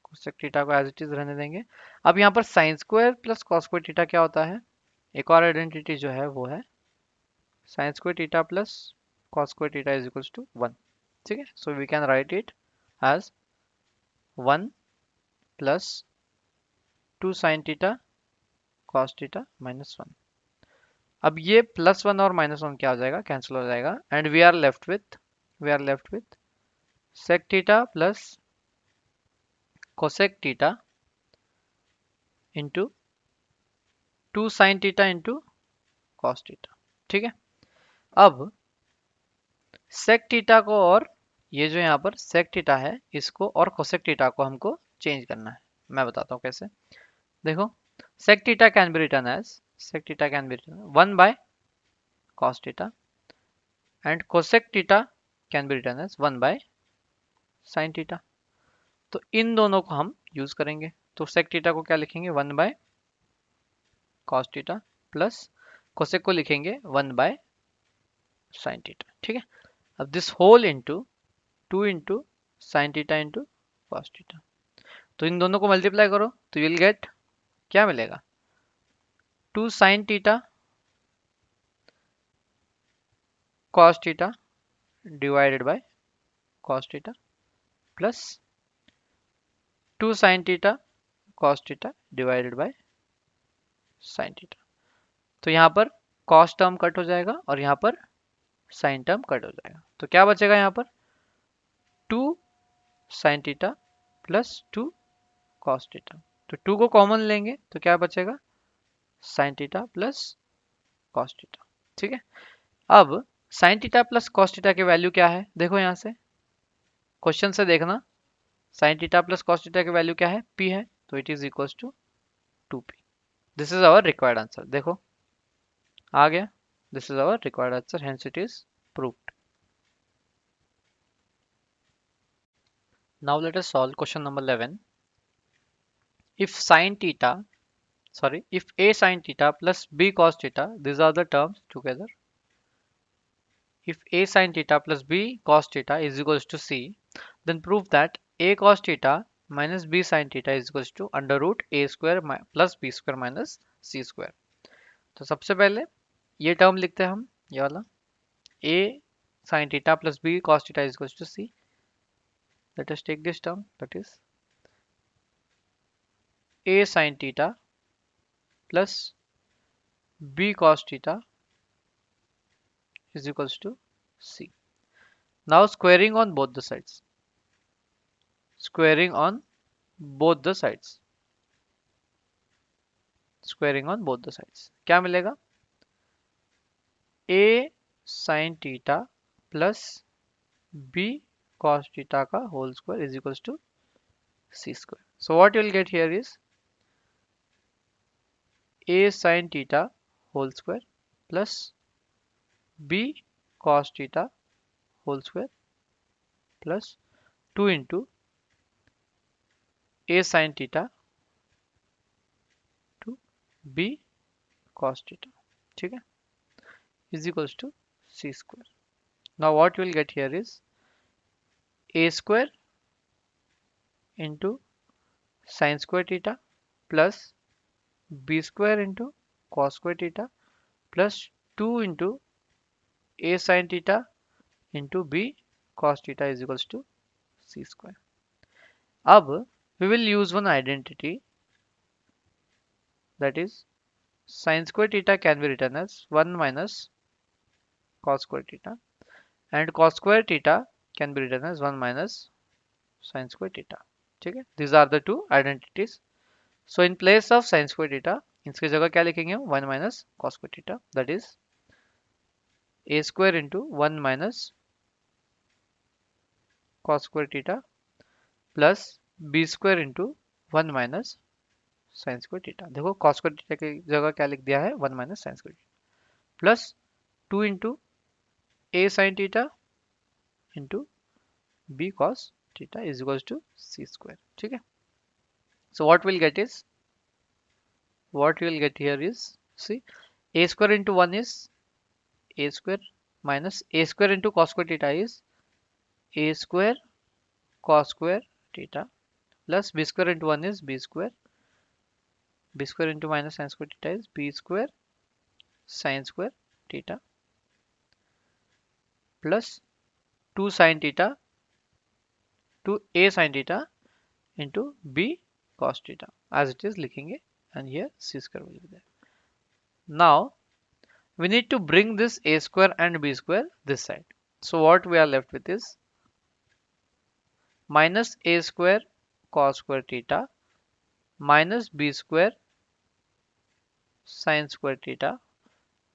cosec theta को एज इट इज रहने देंगे। अब यहाँ पर sine square plus cos square theta क्या होता है, एक और आइडेंटिटी जो है वो है sine square theta plus cos square theta is equals to 1। ठीक है, so we can write it as 1 plus 2 sine theta cos theta minus 1। अब ये +1 और -1 क्या हो जाएगा, कैंसिल हो जाएगा, and we are left with sec theta plus cosec theta into 2 sine theta into cos theta. ठीक है, अब सेक थीटा को और ये जो यहाँ पर सेक थीटा है इसको और कोसेक थीटा को हमको चेंज करना है, मैं बताता हूँ कैसे। देखो sec theta can be return as 1 by cos theta and cosec theta can be written as 1 by sin theta। तो इन दोनों को हम यूज करेंगे, तो sec theta को क्या लिखेंगे 1 by cos theta plus cosec को लिखेंगे 1 by sin theta। ठीक है, अब this whole into 2 into sine theta into cos theta, तो इन दोनों को मल्टीप्लाई करो तो यू विल गेट क्या मिलेगा 2 sine theta cos theta divided by cos theta plus 2 sine theta cos theta divided by sine theta. तो यहाँ पर cos टर्म कट हो जाएगा और यहाँ पर साइन टर्म कट हो जाएगा, तो क्या बचेगा यहाँ पर 2 sine theta plus 2 cos theta, तो 2 को कॉमन लेंगे तो क्या बचेगा sine theta plus cos theta. ठीक है, अब sine theta plus cos theta की वैल्यू क्या है, देखो यहाँ से क्वेश्चन से देखना, sine theta plus cos theta की वैल्यू क्या है, p है, तो it is equals to 2p। This is our required answer, देखो आ गया, this is our required answer, hence it is proved. Now let us solve question number 11। if sin theta if a sin theta plus b cos theta, these are the terms together, if a sin theta plus b cos theta is equals to c, then prove that a cos theta minus b sin theta is equals to under root a square plus b square minus c square। तो सबसे पहले ये term लिखते हैं हम, ये वाला a sin theta plus b cos theta is equals to c। let us take this term, that is a sin theta plus b cos theta is equals to c. Now squaring on both the sides. Squaring on both the sides. Squaring on both the sides. क्या मिलेगा? a sin theta plus b cos theta का whole square is equals to c square. So what you will get here is a sin theta whole square plus b cos theta whole square plus 2 into a sin theta to b cos theta. ठीक है, is equals to c square. Now what you will get here is a square into sin square theta plus b square into cos square theta plus 2 into a sin theta into b cos theta is equals to c square. अब we will use one identity, that is sin square theta can be written as 1 minus cos square theta and cos square theta can be written as 1 minus sin square theta. ठीक है, these are the two identities. So in place of sin square theta इसकी जगह क्या लिखेंगे? 1 minus cos square theta, that is a square into 1 minus cos square theta plus b square into 1 minus sin square theta. देखो cos square theta की जगह क्या लिख दिया है? 1 minus sin square theta plus 2 into a sin theta into b cos theta is equals to c square. ठीक है, so what we'll get is, what you will get here is, see, a square into 1 is a square minus a square into cos square theta is a square cos square theta plus b square into 1 is b square into minus sin square theta is b square sin square theta plus 2 sin theta to a sin theta into b cos theta as it is लिखेंगे and here c square will be there. Now we need to bring this a square and b square this side. So what we are left with is minus a square cos square theta minus b square sin square theta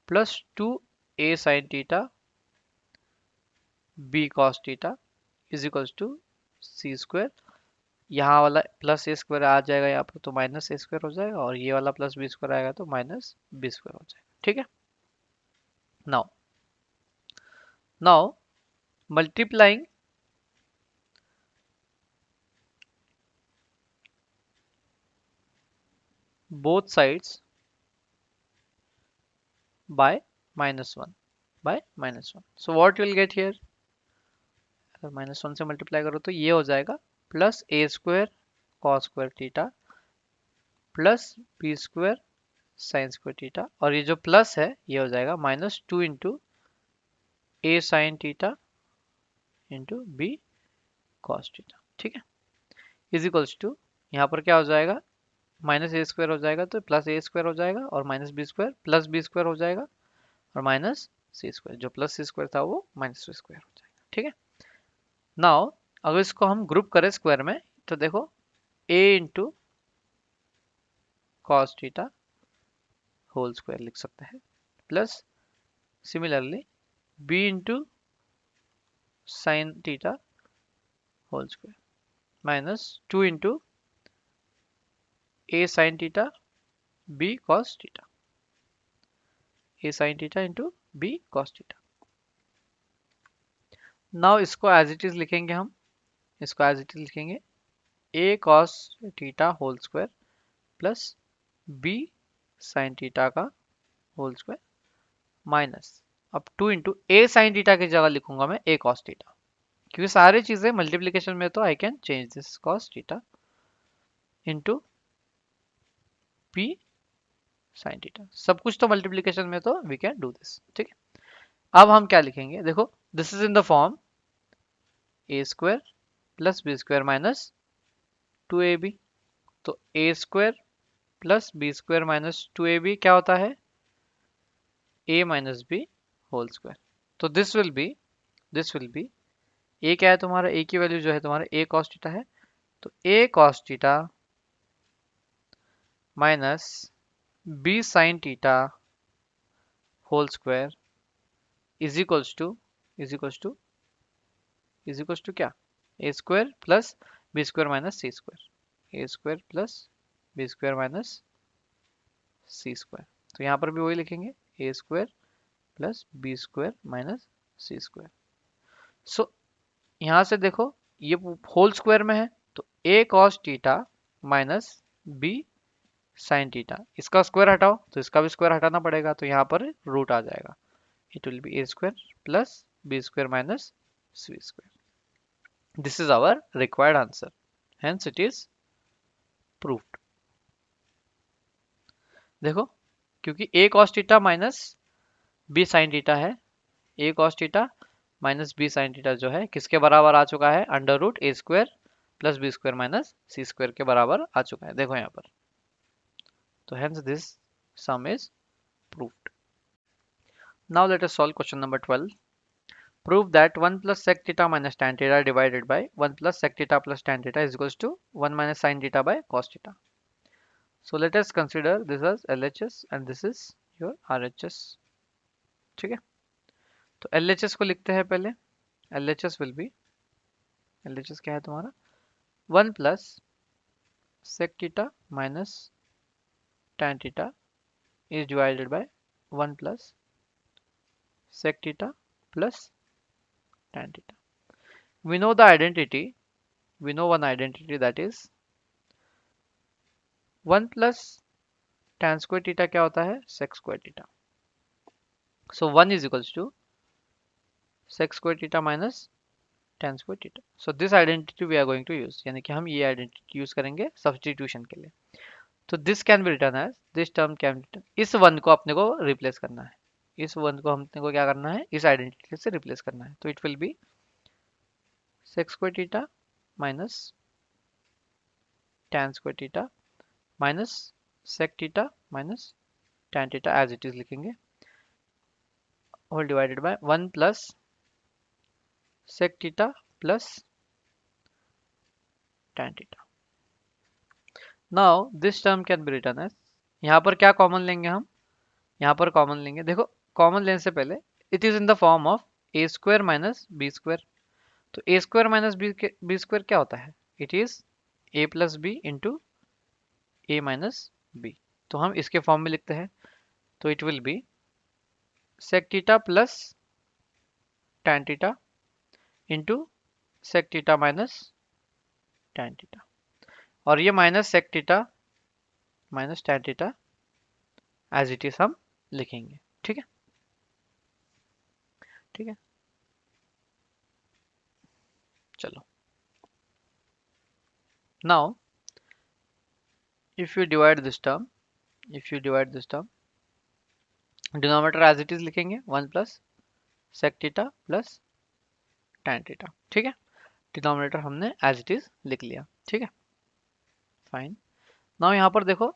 plus 2a sin theta b cos theta is equals to c square. यहाँ वाला plus A square आ जाएगा यहाँ पर तो minus ए square हो जाएगा और ये वाला प्लस बी स्क्वायर आएगा तो माइनस बी स्क्वायर हो जाएगा. ठीक है, now multiplying both sides by -1 by -1. So what you will get here, अगर -1 से मल्टीप्लाई करो तो ये हो जाएगा plus A square cos square theta plus B square sine square theta और ये जो प्लस है ये हो जाएगा -2 into A sine theta into B cos theta. ठीक है, इज इक्वल्स टू यहाँ पर क्या हो जाएगा, माइनस ए स्क्वायर हो जाएगा तो प्लस ए स्क्वायर हो जाएगा और minus b square plus B square हो जाएगा और माइनस सी स्क्वायर, जो प्लस सी स्क्वायर था वो माइनस सी स्क्वायर हो जाएगा. ठीक है, नाउ अगर इसको हम ग्रुप करें स्क्वायर में तो देखो a into cos theta whole square लिख सकते हैं plus similarly b into sine theta whole square minus 2 into a sine theta b cos theta, a sine theta into b cos theta. Now इसको as it is लिखेंगे, हम इसको as it is लिखेंगे a cos theta whole square plus b sin theta का whole square minus अब 2 into a sin theta की जगह लिखूंगा मैं a cos थीटा, क्योंकि सारी चीजें मल्टीप्लीकेशन में तो I can change this cos theta into b sin theta, सब कुछ तो मल्टीप्लीकेशन में तो वी कैन डू दिस. ठीक है, अब हम क्या लिखेंगे, देखो this is in the form a square plus B square minus 2ab, तो a square plus B square minus 2ab क्या होता है, a minus b whole square. तो दिस विल बी ए क्या है तुम्हारा, ए की वैल्यू जो है तुम्हारा ए कॉस थीटा है, तो A cos theta minus B sine theta whole square is equals to is equals to is equals to क्या, A square plus B square minus C square, A square plus B square minus C square. तो यहाँ पर भी वही लिखेंगे, A square plus B square minus C square. So यहाँ से देखो ये होल स्क्वायर में है, तो A cos theta minus B sine theta, इसका स्क्वायर हटाओ तो इसका भी स्क्वायर हटाना पड़ेगा, तो यहाँ पर रूट आ जाएगा, it will be a square plus B square minus C square. This is our required answer, hence it is proved. देखो क्योंकि a cos theta minus B sine theta है, a cos theta minus B sine theta जो है किसके बराबर आ चुका है, under root a square plus B square minus C square के बराबर आ चुका है, देखो यहाँ पर। तो hence this some is proved. Now let us solve question number 12। Prove that 1 plus sec theta minus tan theta divided by 1 plus sec theta plus tan theta is equals to 1 minus sin theta by cos theta. So let us consider this as LHS and this is your RHS. ठीक है, तो LHS को लिखते हैं पहले। LHS will be, LHS क्या है तुम्हारा, 1 plus sec theta minus tan theta is divided by 1 plus sec theta plus tan theta. We know the identity, we know one identity, that is 1 plus tan square theta क्या होता है, sec square theta. So 1 is equals to sec square theta minus tan square theta. So this identity we are going to use, यानी कि हम ये identity use करेंगे substitution के लिए। तो this can be written as, this term can be written, इस 1 को अपने को replace करना है, इस 1 को हमने को क्या करना है, इस identity से replace करना है। तो it will be sec square theta minus tan square theta minus sec theta minus tan theta as it is लिखेंगे, whole divided by 1 plus sec theta plus tan theta. Now this term can be written as, यहाँ पर क्या common लेंगे हम, यहाँ पर common लेंगे, देखो कॉमन लेने से पहले it is in the form of a square minus b square. तो ए स्क्वायर माइनस बी स्क्वायर क्या होता है, it is a plus b into a minus b. तो हम इसके फॉर्म में लिखते हैं, तो it will be sec theta plus tan theta into sec theta minus tan theta, और ये minus sec theta minus tan theta as it is हम लिखेंगे। ठीक है, ठीक है, चलो now if you divide this term, if you divide this term, denominator as it is लिखेंगे 1 plus sec theta plus tan theta. ठीक है, डिनोमिनेटर हमने एज इट इज लिख लिया। ठीक है, फाइन। नाउ यहाँ पर देखो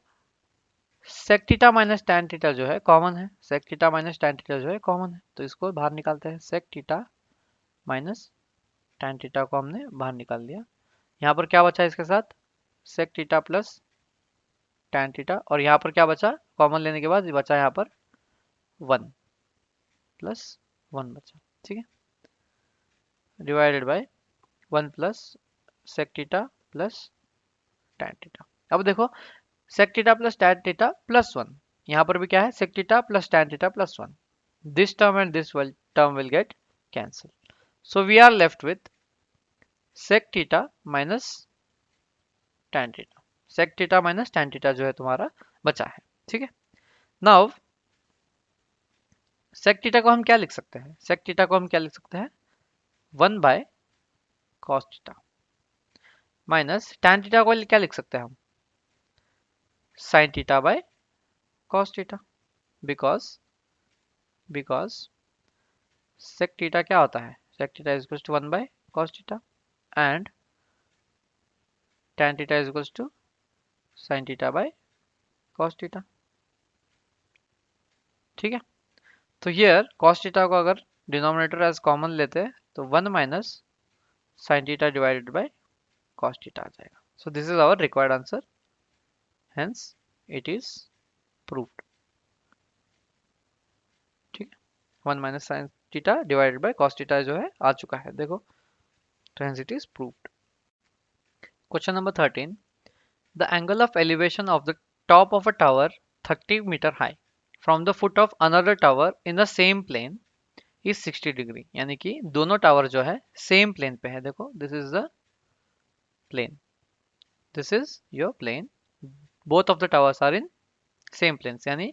sec theta minus tan theta जो है कॉमन है, sec theta minus tan theta जो है कॉमन है, तो इसको बाहर निकालते हैं। Sec theta minus tan theta को हमने बाहर निकाल दिया। यहाँ पर क्या बचा इसके साथ, sec theta plus tan theta, और यहाँ पर क्या बचा, कॉमन लेने के बाद बचा यहाँ पर 1 प्लस 1 बचा। ठीक है, divided by 1 plus sec theta plus tan theta. अब देखो sec theta plus tan theta plus 1, यहाँ पर भी क्या है, sec theta plus tan theta plus 1, this term and this term will get cancelled, so we are left with sec theta minus tan theta, sec theta minus tan theta जो है तुम्हारा बचा है। ठीक है, नाउ sec थीटा को हम क्या लिख सकते हैं, sec थीटा को हम क्या लिख सकते हैं, 1 by cos theta minus tan theta को क्या लिख सकते हैं हम, sin theta by cos theta, because sec theta क्या होता है, sec theta is equal to 1 by cos theta and tan theta is equal to sin theta by cos theta. ठीक है, तो हियर cos थीटा को अगर डिनोमिनेटर एज कॉमन लेते हैं तो 1 minus sine theta divided by cos theta आ जाएगा. So this is our required answer, hence it is proved. ठीक है, 1 minus sine theta divided by cos theta जो है आ चुका है, देखो, तो hence it is proved. Question number 13. The angle of elevation of the top of a tower 30 meter high from the foot of another tower in the same plane is 60 degree. यानी कि दोनों टावर जो है same plane पे है. देखो, this is the plane, this is your plane, both of the towers are in same planes. यानी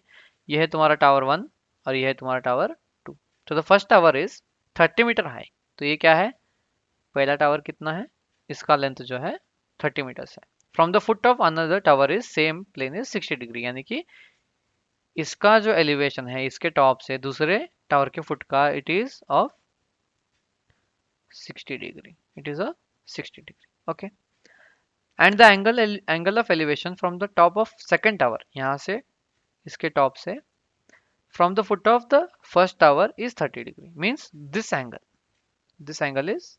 ये है तुम्हारा टावर 1 और ये है तुम्हारा टावर 2. तो the first tower is 30 metre high. तो ये क्या है, पहला टावर कितना है, इसका लेंथ जो है 30 मीटर्स है. From the foot of another tower is same plane is 60 degree. यानी कि इसका जो एलिवेशन है इसके टॉप से दूसरे टावर के फुट का it is of 60 degree. It is a 60 degree. Okay. And the angle of elevation from the top of second tower, यहाँ से इसके टॉप से from the foot of the first tower is 30 degree. Means this angle is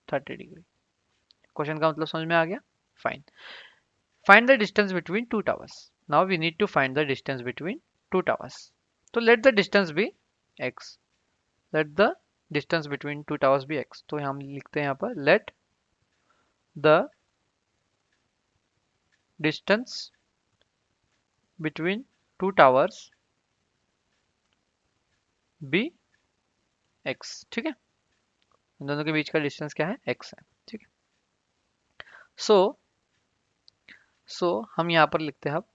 30 degree. Question का मतलब समझ में आ गया. Fine. Find the distance between two towers. Now we need to find the distance between two towers. So let the distance be x. Let the distance between two towers be x. तो हम लिखते हैं यहाँ पर let the distance between two towers be x. ठीक है, इन दोनों के बीच का डिस्टेंस क्या है, x है. ठीक है. सो हम यहाँ पर लिखते हैं अब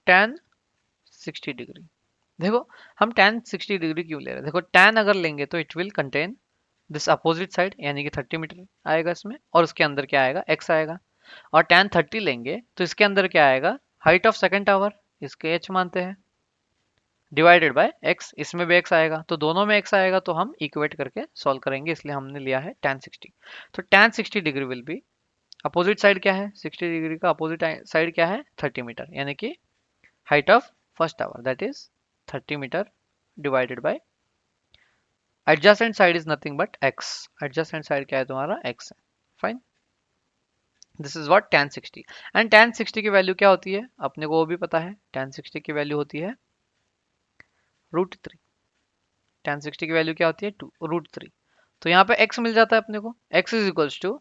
tan 60 डिग्री. देखो, हम tan 60 डिग्री क्यों ले रहे हैं, देखो tan अगर लेंगे तो it will contain this opposite side, यानी कि 30 मीटर आएगा इसमें, और उसके अंदर क्या आएगा, x आएगा. और tan 30 लेंगे तो इसके अंदर क्या आएगा, हाइट ऑफ सेकंड टावर, इसके h मानते हैं, डिवाइडेड बाय x, इसमें भी x आएगा, तो दोनों में x आएगा, तो हम इक्वेट करके सॉल्व करेंगे, इसलिए हमने लिया है tan 60. तो tan 60 degree will B, opposite side क्या है, 60 डिग्री का अपोजिट साइड क्या है, 30 मीटर, यानी कि height of first tower that is 30 metre divided by adjacent side is nothing but x. adjacent side क्या है तुम्हारा, x है. Fine. This is what tan 60. And tan 60 की वैल्यू क्या होती है, अपने को वो भी पता है, tan 60 की वैल्यू होती है √3. tan 60 की वैल्यू क्या होती है, √3. तो यहाँ पे x मिल जाता है अपने को, x is equals to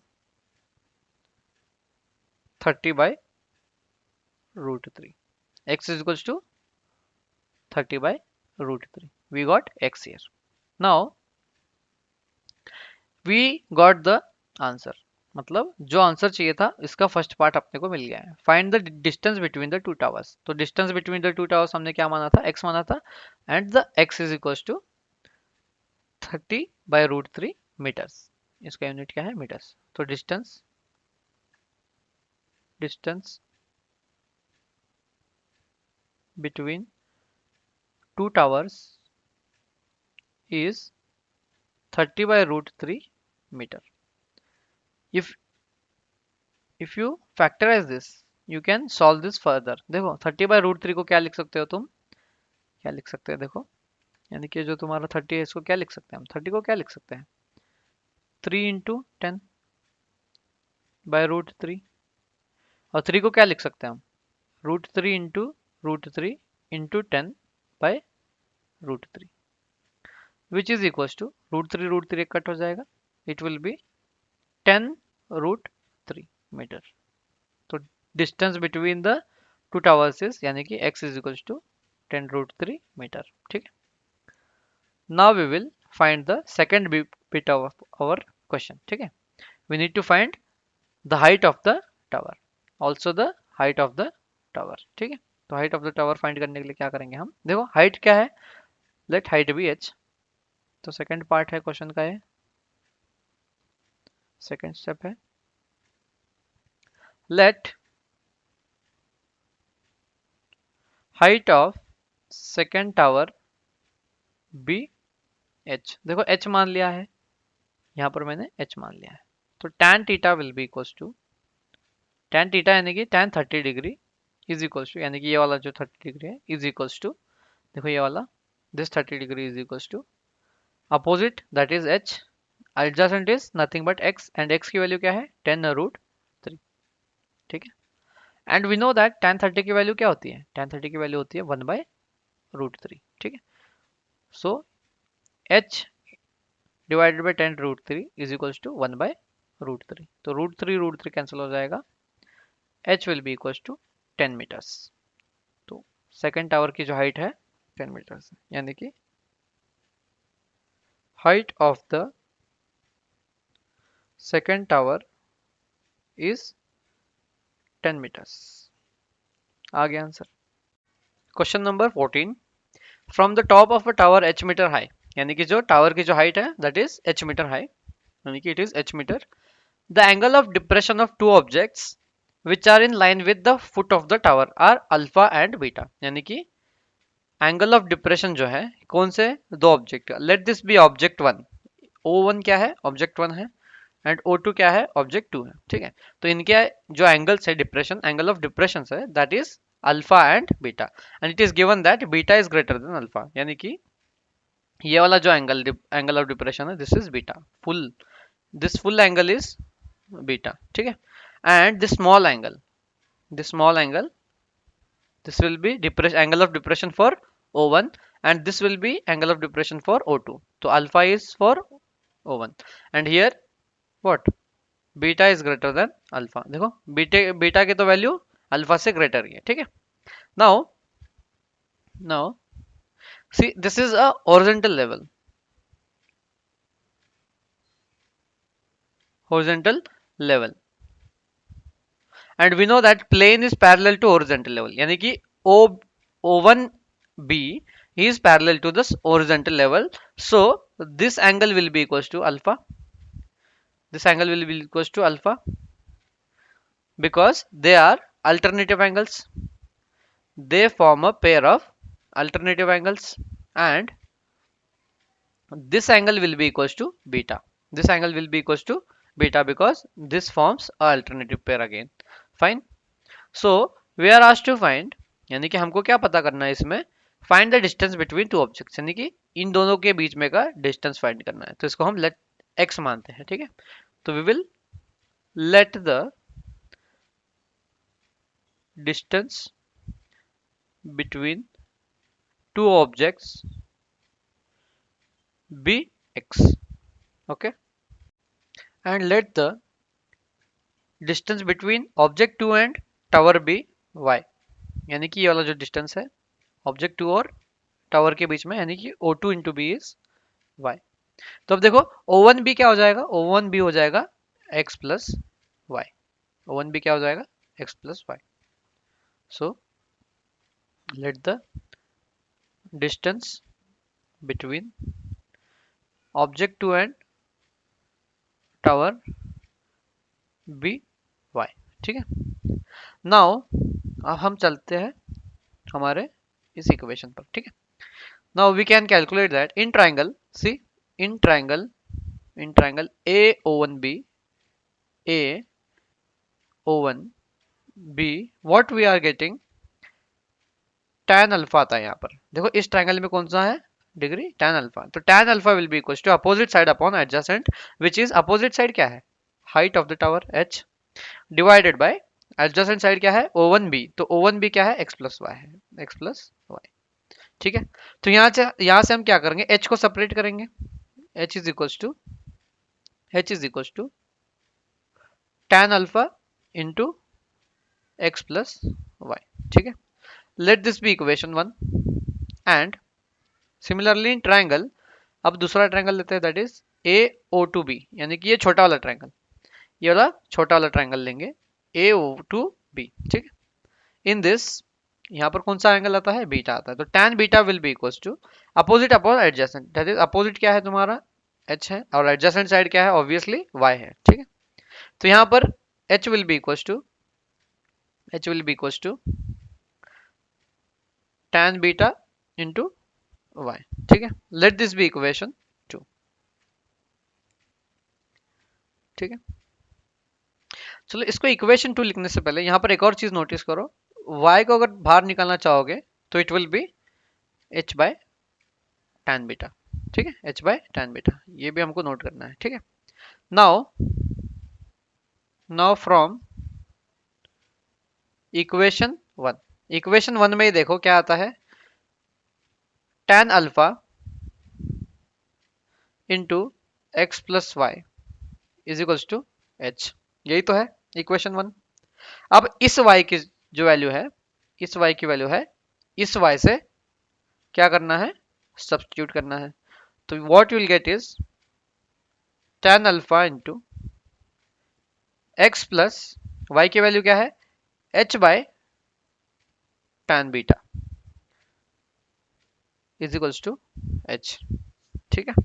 30/√3. x is equals to 30/√3. We got x here. Now we got the answer. मतलब जो आंसर चाहिए था इसका फर्स्ट पार्ट अपने को मिल गया है. Find the distance between the two towers. तो distance between the two towers हमने क्या माना था, x माना था, and the x is equals to 30/√3 metres. इसका यूनिट क्या है, मीटर्स. तो distance between two towers is 30/√3 meter. If you factorize this, you can solve this further. देखो 30/√3 को क्या लिख सकते हो तुम, क्या लिख सकते हैं, देखो, यानी कि जो तुम्हारा 30 है इसको क्या लिख सकते हैं हम, 30 को क्या लिख सकते हैं, 3 इंटू 10/√3. और 3 को क्या लिख सकते हैं हम, √3 into √3 into 10/√3, which is equals to √3 cut हो जाएगा, इट विल बी 10√3 मीटर. तो distance between the two towers is, यानी कि x is equals to 10√3 metre. ठीक है. Now we will find the second bit of our question. ठीक है, we need to find the height of the tower, also the height of the tower. ठीक है, तो height of the tower find करने के लिए क्या करेंगे हम, देखो हाइट क्या है, लेट हाइट बी h. तो सेकंड पार्ट है क्वेश्चन का, है सेकंड स्टेप है, let height of second tower be h. देखो h मान लिया है, यहाँ पर मैंने h मान लिया है, तो tan theta will be equals to, tan theta यानी कि tan 30 degree is equals to, यानी कि ये वाला जो 30 डिग्री है इज इक्वल्स टू, देखो ये वाला, this 30 degree is equals to opposite that is h, adjacent is nothing but x, and x की वैल्यू क्या है 10√3, ठीक है। And we know that tan 30 की वैल्यू क्या होती है, tan 30 की वैल्यू होती है 1/√3, ठीक है। So h divided by 10√3 is equals to 1/√3, तो √3 कैंसिल हो जाएगा, h will be equals to 10 metres. तो सेकेंड टावर की जो हाइट है 10 मीटर्स है, यानी कि height of the second tower is 10 metres. आ गया answer. Question number 14, from the top of a tower h metre high, यानी कि जो टावर की जो हाइट है that is h metre high, यानी कि it is h metre, the angle of depression of two objects which are in line with the foot of the tower are alpha and beta, यानी कि angle of depression जो है कौन से दो object का, let this be object one, O1 क्या है ऑब्जेक्ट वन है, एंड O2 क्या है ऑब्जेक्ट टू है, ठीक है। तो इनके जो एंगल्स है डिप्रेशन, एंगल ऑफ डिप्रेशन है that is alpha and beta, and it is given that beta is greater than alpha, यानी कि ये वाला जो एंगल ऑफ डिप्रेशन है this is beta, full this full angle is beta, ठीक है। And this small angle this will be depression angle of depression for O1, and this will be angle of depression for O2. So alpha is for O1, and here what, beta is greater than alpha, देखो beta की तो value alpha से greater ही है, ठीक है। Now now see this is a horizontal level, and we know that plane is parallel to horizontal level, यानी कि O1B is parallel to this horizontal level, so this angle will be equals to alpha, this angle will be equals to alpha because they are alternative angles, they form a pair of alternative angles, and this angle will be equals to beta, this angle will be equals to beta because this forms a alternative pair again, fine. So we are asked to find, यानी कि हमको क्या पता करना है इसमें, find the distance between two objects, यानी कि इन दोनों के बीच में का डिस्टेंस फाइंड करना है, तो इसको हम लेट x मानते हैं, ठीक है। तो we will let the distance between two objects be x, okay, and let the distance between object 2 and tower be y, यानी कि ये वाला जो डिस्टेंस है ऑब्जेक्ट 2 और टावर के बीच में, यानी कि O2 into B is y। तो अब देखो O1B क्या हो जाएगा, O1B हो जाएगा x प्लस वाई, O1B क्या हो जाएगा x plus y. So let the distance between object 2 and tower be y, ठीक है। नाउ अब हम चलते हैं हमारे इस इक्वेशन पर, ठीक है। Now we can calculate that in triangle, see in triangle AO1B AO1B what we are getting tan alpha आता है यहाँ पर, देखो इस ट्राइंगल में कौन सा है डिग्री tan अल्फा, तो tan alpha will be equal to opposite side upon adjacent, which is opposite side क्या है height of the tower h divided by adjacent side क्या है O1B, तो O1B क्या है x प्लस वाई है, x plus y, ठीक है। तो यहाँ से हम क्या करेंगे h को सेपरेट करेंगे, h is equals to tan alpha into x plus y, ठीक है। Let this be equation 1, and similarly in triangle, अब दूसरा ट्राइंगल लेते हैं दैट इज AO2B, यानी कि ये छोटा वाला ट्राइंगल, ये वाला छोटा वाला ट्राइंगल लेंगे AO2B, ठीक है। इन दिस यहाँ पर कौन सा एंगल आता है बीटा आता है, तो tan beta will be equals to opposite upon adjacent, that is opposite क्या है तुम्हारा h है और एडजेसेंट साइड क्या है ऑब्वियसली y है, ठीक है। तो यहाँ पर h will be equals to tan beta into y, ठीक है। लेट दिस बी इक्वेशन 2, ठीक है। चलो इसको इक्वेशन 2 लिखने से पहले यहाँ पर एक और चीज नोटिस करो, y को अगर बाहर निकालना चाहोगे तो it will be h by tan beta, ठीक है, h बाय tan बीटा, ये भी हमको नोट करना है। ठीक है, now from equation one, equation one में ही देखो क्या आता है, tan alpha into x plus y is equals to h, यही तो है इक्वेशन वन। अब इस y की जो वैल्यू है, इस y की वैल्यू है, इस y से क्या करना है, सब्स्टिट्यूट करना है। तो what you will get is tan alpha into x plus y की वैल्यू क्या है, h by tan beta is equals to h। ठीक है,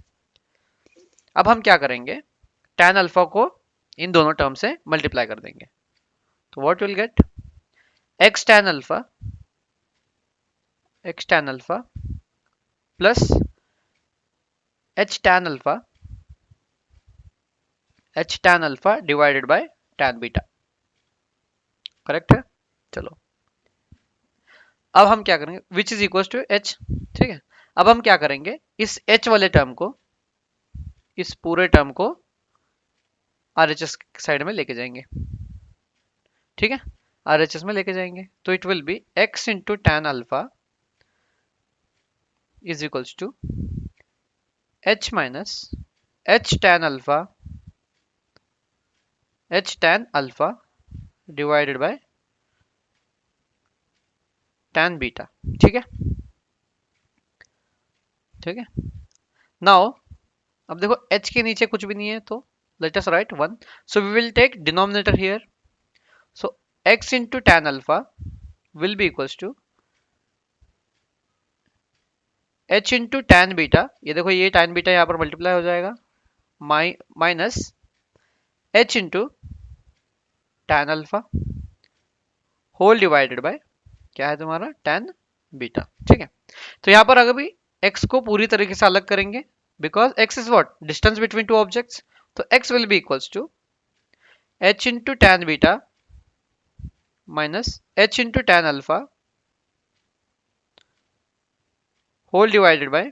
अब हम क्या करेंगे, tan अल्फा को इन दोनों टर्म से मल्टीप्लाई कर देंगे। तो what will get x tan alpha plus h tan alpha divided by tan beta, correct है। चलो अब हम क्या करेंगे, which is equal to h। ठीक है, अब हम क्या करेंगे, इस h वाले टर्म को, इस पूरे टर्म को RHS साइड में लेके जाएंगे। ठीक है, RHS में लेके जाएंगे, तो it will be x into tan alpha is equals to h minus h tan alpha divided by tan beta. ठीक है, ठीक है, नाउ अब देखो h के नीचे कुछ भी नहीं है, तो let us write 1, so we will take denominator here, so x into tan alpha will be equals to h into tan beta, ये देखो ये tan बीटा यहाँ पर मल्टीप्लाई हो जाएगा, minus h into tan alpha whole divided by क्या है तुम्हारा tan बीटा। ठीक है, तो यहाँ पर अगर भी x को पूरी तरीके से अलग करेंगे, because x is what, distance between two objects, तो x will be equals to h into tan beta minus h into tan alpha whole divided by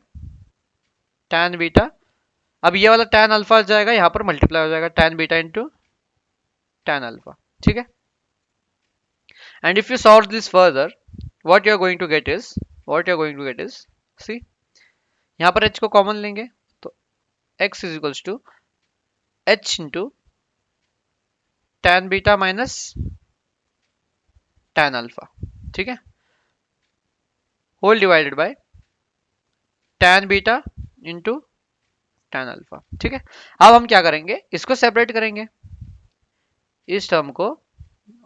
tan beta. अब ये वाला tan अल्फा जाएगा यहाँ पर मल्टीप्लाई हो जाएगा tan beta into tan alpha. ठीक है, and if you solve this further, what you are going to get is, see यहाँ पर h को कॉमन लेंगे, तो x is equals to h into tan beta minus tan alpha. ठीक है, whole divided by tan beta into tan alpha. ठीक है, अब हम क्या करेंगे, इसको सेपरेट करेंगे, इस टर्म को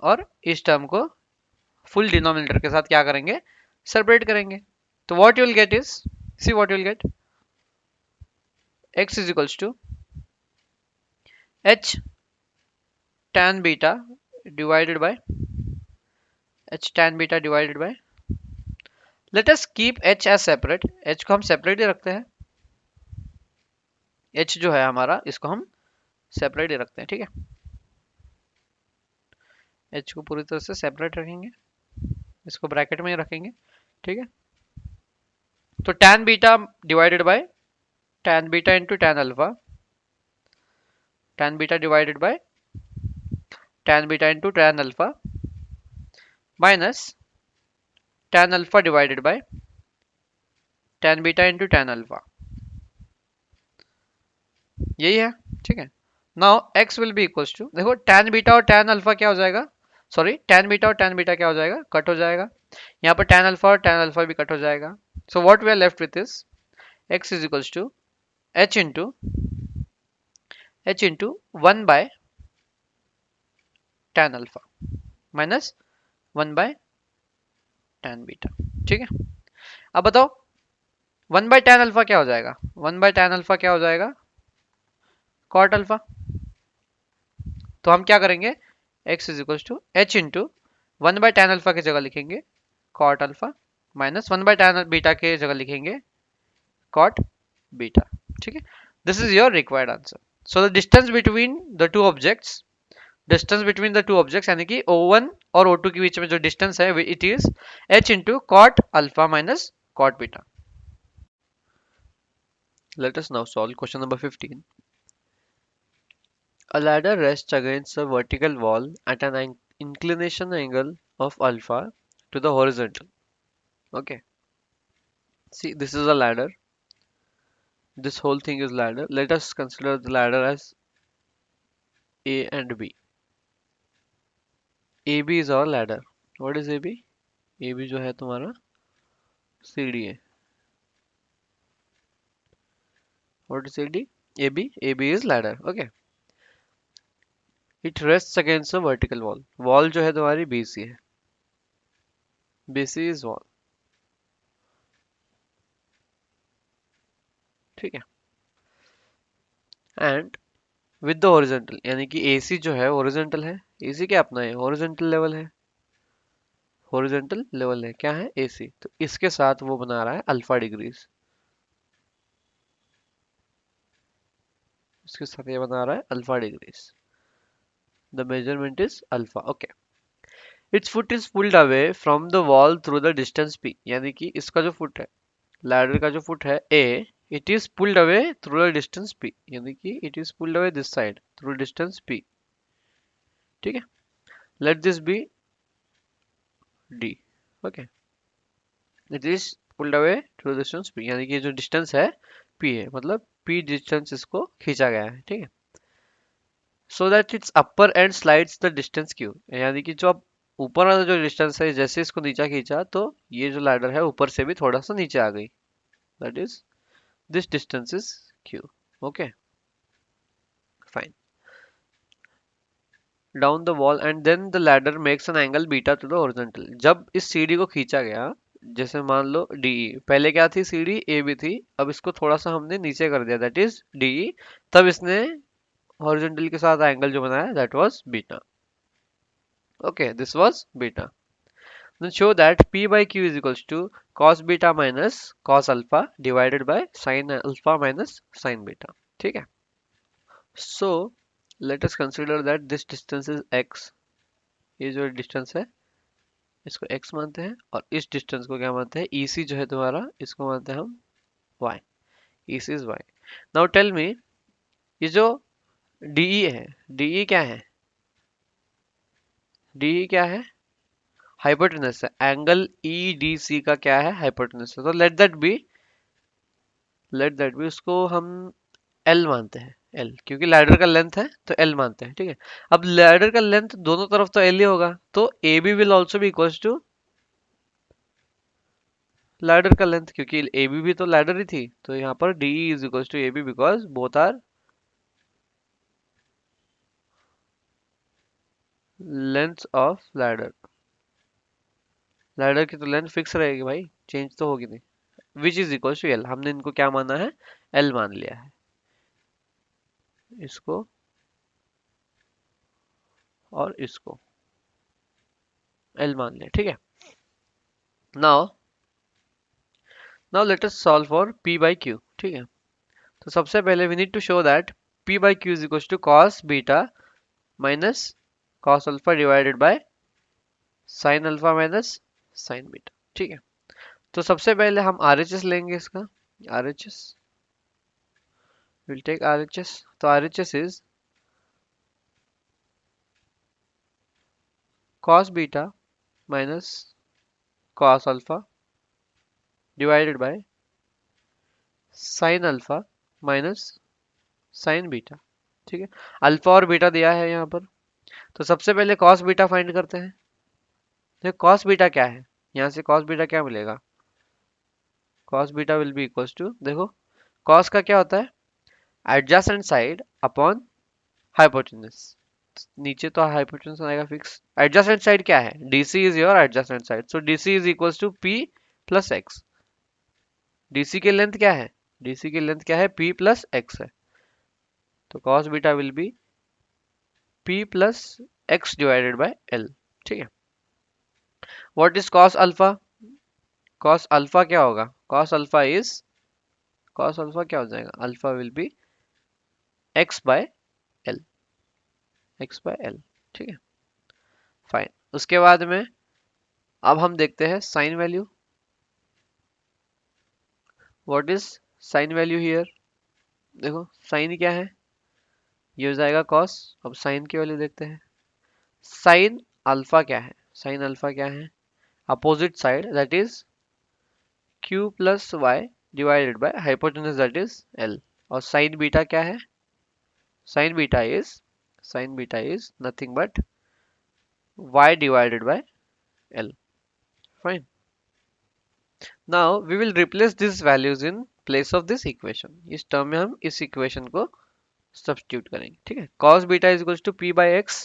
और इस टर्म को फुल डिनोमिनेटर के साथ क्या करेंगे, सेपरेट करेंगे। तो what you will get is, see what you will get, x is equals to h tan beta divided by let us keep h as separate, h को हम सेपरेट ही रखते हैं, h जो है हमारा इसको हम सेपरेट ही रखते हैं। ठीक है, h को पूरी तरह से सेपरेट रखेंगे, इसको ब्रैकेट में ही रखेंगे। ठीक है, तो tan beta divided by tan beta into tan alpha, tan beta divided by tan beta into tan alpha minus tan alpha divided by tan beta into tan alpha, यही है। ठीक है, now x will be equals to, देखो tan beta और tan alpha क्या हो जाएगा, sorry tan beta और tan बीटा क्या हो जाएगा, कट हो जाएगा, यहाँ पर tan अल्फा और tan अल्फा भी कट हो जाएगा। So what we are left with is x is equals to h into 1 by tan alpha minus 1 by tan beta. ठीक है, अब बताओ 1 बाय tan अल्फा क्या हो जाएगा, 1 बाय tan अल्फा क्या हो जाएगा, cot अल्फा। तो हम क्या करेंगे, x is equals to h into 1 by tan alpha की जगह लिखेंगे cot alpha minus 1 by tan beta के जगह लिखेंगे cot बीटा। ठीक है, this is your required answer. So the distance between the two objects यानी कि O1 और O2 के बीच में जो डिस्टेंस है it is h into cot alpha minus cot beta. Let us now solve question number 15. A ladder rests against a vertical wall at an inclination angle of alpha to the horizontal. Okay. See, this is a ladder. This whole thing is ladder. Let us consider the ladder as A and B. AB is our ladder. What is AB? AB जो है तुम्हारा CD है. What is CD? AB? AB is ladder. Okay. It rests against a vertical wall. Wall जो है तुम्हारी BC है. BC is wall. ठीक है. And with the horizontal यानी कि AC जो है horizontal है. AC क्या अपना है? Horizontal level है. Horizontal level है. क्या है? AC. तो इसके साथ वो बना रहा है अल्फा डिग्रीज. इसके साथ ये बना रहा है alpha degrees. The measurement is alpha. Okay. Its foot is pulled away from the wall through the distance p. यानी कि इसका जो फुट है, लैडर का जो फुट है a, it is pulled away through the distance p. यानी कि it is pulled away this side through distance p. ठीक है. Let this be d. Okay. It is pulled away through the distance p. यानी कि ये जो distance है p है, मतलब p डिस्टेंस इसको खींचा गया है. ठीक है. So that its upper end slides the distance q. यानी कि जो अब ऊपर वाला जो डिस्टेंस है जैसे इसको नीचे खींचा तो ये जो लैडर है ऊपर से भी थोड़ा सा नीचे आ गई. That is this distance is q. Okay fine. Down the wall and then the ladder makes an angle beta to the horizontal. जब इस सीढ़ी को खींचा गया, जैसे मान लो DE, पहले क्या थी सीढ़ी AB थी, अब इसको थोड़ा सा हमने नीचे कर दिया दैट इज DE, तब इसने हॉरिजॉन्टल के साथ एंगल जो बनाया that was beta. Okay this was beta. Then show that P by Q is equals to cos beta minus cos alpha divided by sin alpha minus sin beta. ठीक है. So let us consider that this distance is x. ये जो distance है इसको x मानते हैं और इस distance को क्या मानते हैं? EC जो है तुम्हारा इसको मानते हैं हम y. EC is y. Now tell me ये जो DE है, DE क्या है? DE क्या है? हाइपोटेनस है. एंगल EDC का क्या है? हाइपोटेनस है. तो लेट दैट बी उसको हम L मानते हैं. L क्योंकि लैडर का लेंथ है तो L मानते हैं. ठीक है. अब लैडर का लेंथ दोनों तरफ तो L ही होगा तो AB will also be equals to ladder का लेंथ, क्योंकि AB भी तो लैडर ही थी. तो यहाँ पर DE is equals to AB because both are length of ladder. Ladder की तो लेंथ फिक्स रहेगी भाई, चेंज तो होगी नहीं. Which is equals to L. हमने इनको क्या माना है? L मान लिया है. इसको और इसको L मान लिया. ठीक है. Now let us solve for P by Q. ठीक है. तो सबसे पहले we need to show that P by Q is equal to cos beta minus cos alpha divided by sin alpha minus sin beta. ठीक है. तो सबसे पहले हम RHS लेंगे इसका. RHS will take RHS. तो RHS is cos beta minus cos alpha divided by sin alpha minus sin beta. ठीक है. अल्फा और बीटा दिया है यहाँ पर. तो सबसे पहले cos बीटा फाइंड करते हैं. देखो cos बीटा क्या है, यहाँ से cos बीटा क्या मिलेगा? cos beta will be equals to, देखो cos का क्या होता है? Adjacent side upon hypotenuse. नीचे तो हाइपोटेनस आएगा फिक्स. एडजेसेंट साइड क्या है? DC is your adjacent side. So DC is equals to P plus x. DC की लेंथ क्या है? DC की लेंथ क्या है? P प्लस x है. तो cos beta will be P plus x divided by L. ठीक है. What is cos alpha? cos alpha क्या होगा? cos अल्फा क्या हो जाएगा? Alpha will be x by L. x by L. ठीक है. फाइन. उसके बाद में अब हम देखते हैं sine value. What is sine value here? देखो साइन क्या है, ये हो जाएगा कॉस। अब साइन की वैल्यू देखते हैं। साइन अल्फा क्या है, साइन अल्फा क्या है, opposite side that is q plus y divided by hypotenuse that is l. और साइन बीटा क्या है, sine beta is, sine beta is nothing but y divided by L. Fine. Now we will replace these values in place of this equation. इस term में हम इस equation को substitute करेंगे, ठीक है। cos beta is equals to p by x,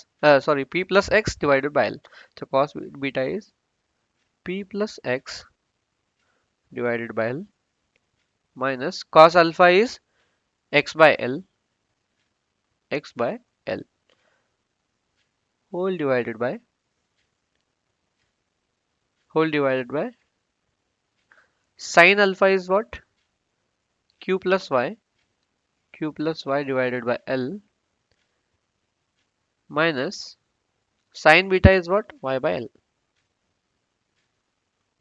sorry p plus x divided by l। तो cos beta is p plus x divided by l minus cos alpha is x by l, x by l whole divided by sin alpha is what, q plus y divided by l minus sin beta is what, y by l।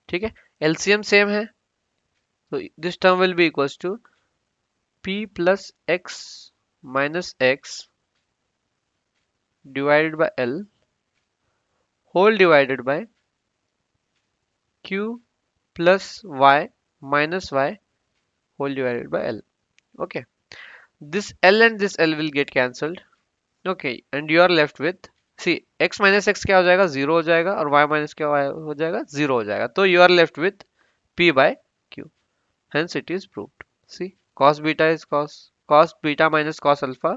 ठीक है, LCM same है, तो this term will be equals to p plus x minus x divided by l whole divided by q plus y minus y whole divided by l। Okay, this l and this l will get cancelled। Okay, and you are left with, C x minus x क्या हो जाएगा, zero हो जाएगा, और y minus क्या हो जाएगा, zero हो जाएगा। तो you are left with p by q, hence it is proved। see, cos beta is cos beta minus cos alpha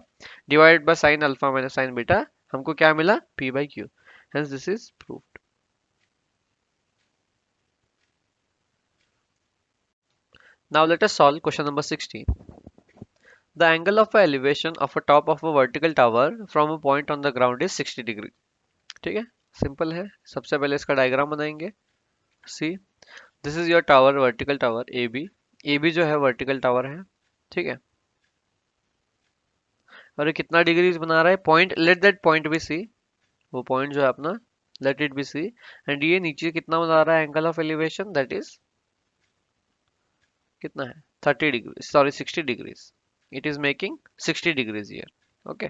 divided by sin alpha minus sin beta, हमको क्या मिला, p by q, hence this is proved। now let us solve question number 16। the angle of a elevation of a top of a vertical tower from a point on the ground is 60 degree। ठीक है, simple है। सबसे पहले इसका diagram बनाएंगे। See, this is your tower, vertical tower A B जो है vertical tower है, ठीक है। और ये कितना डिग्रीज बना रहा है, point, let that point be C, वो पॉइंट जो है अपना, let it be C. And ये नीचे कितना बना रहा है, angle of elevation that is कितना है, 30 degree, sorry 60 degrees. It is making 60 degrees here. Okay,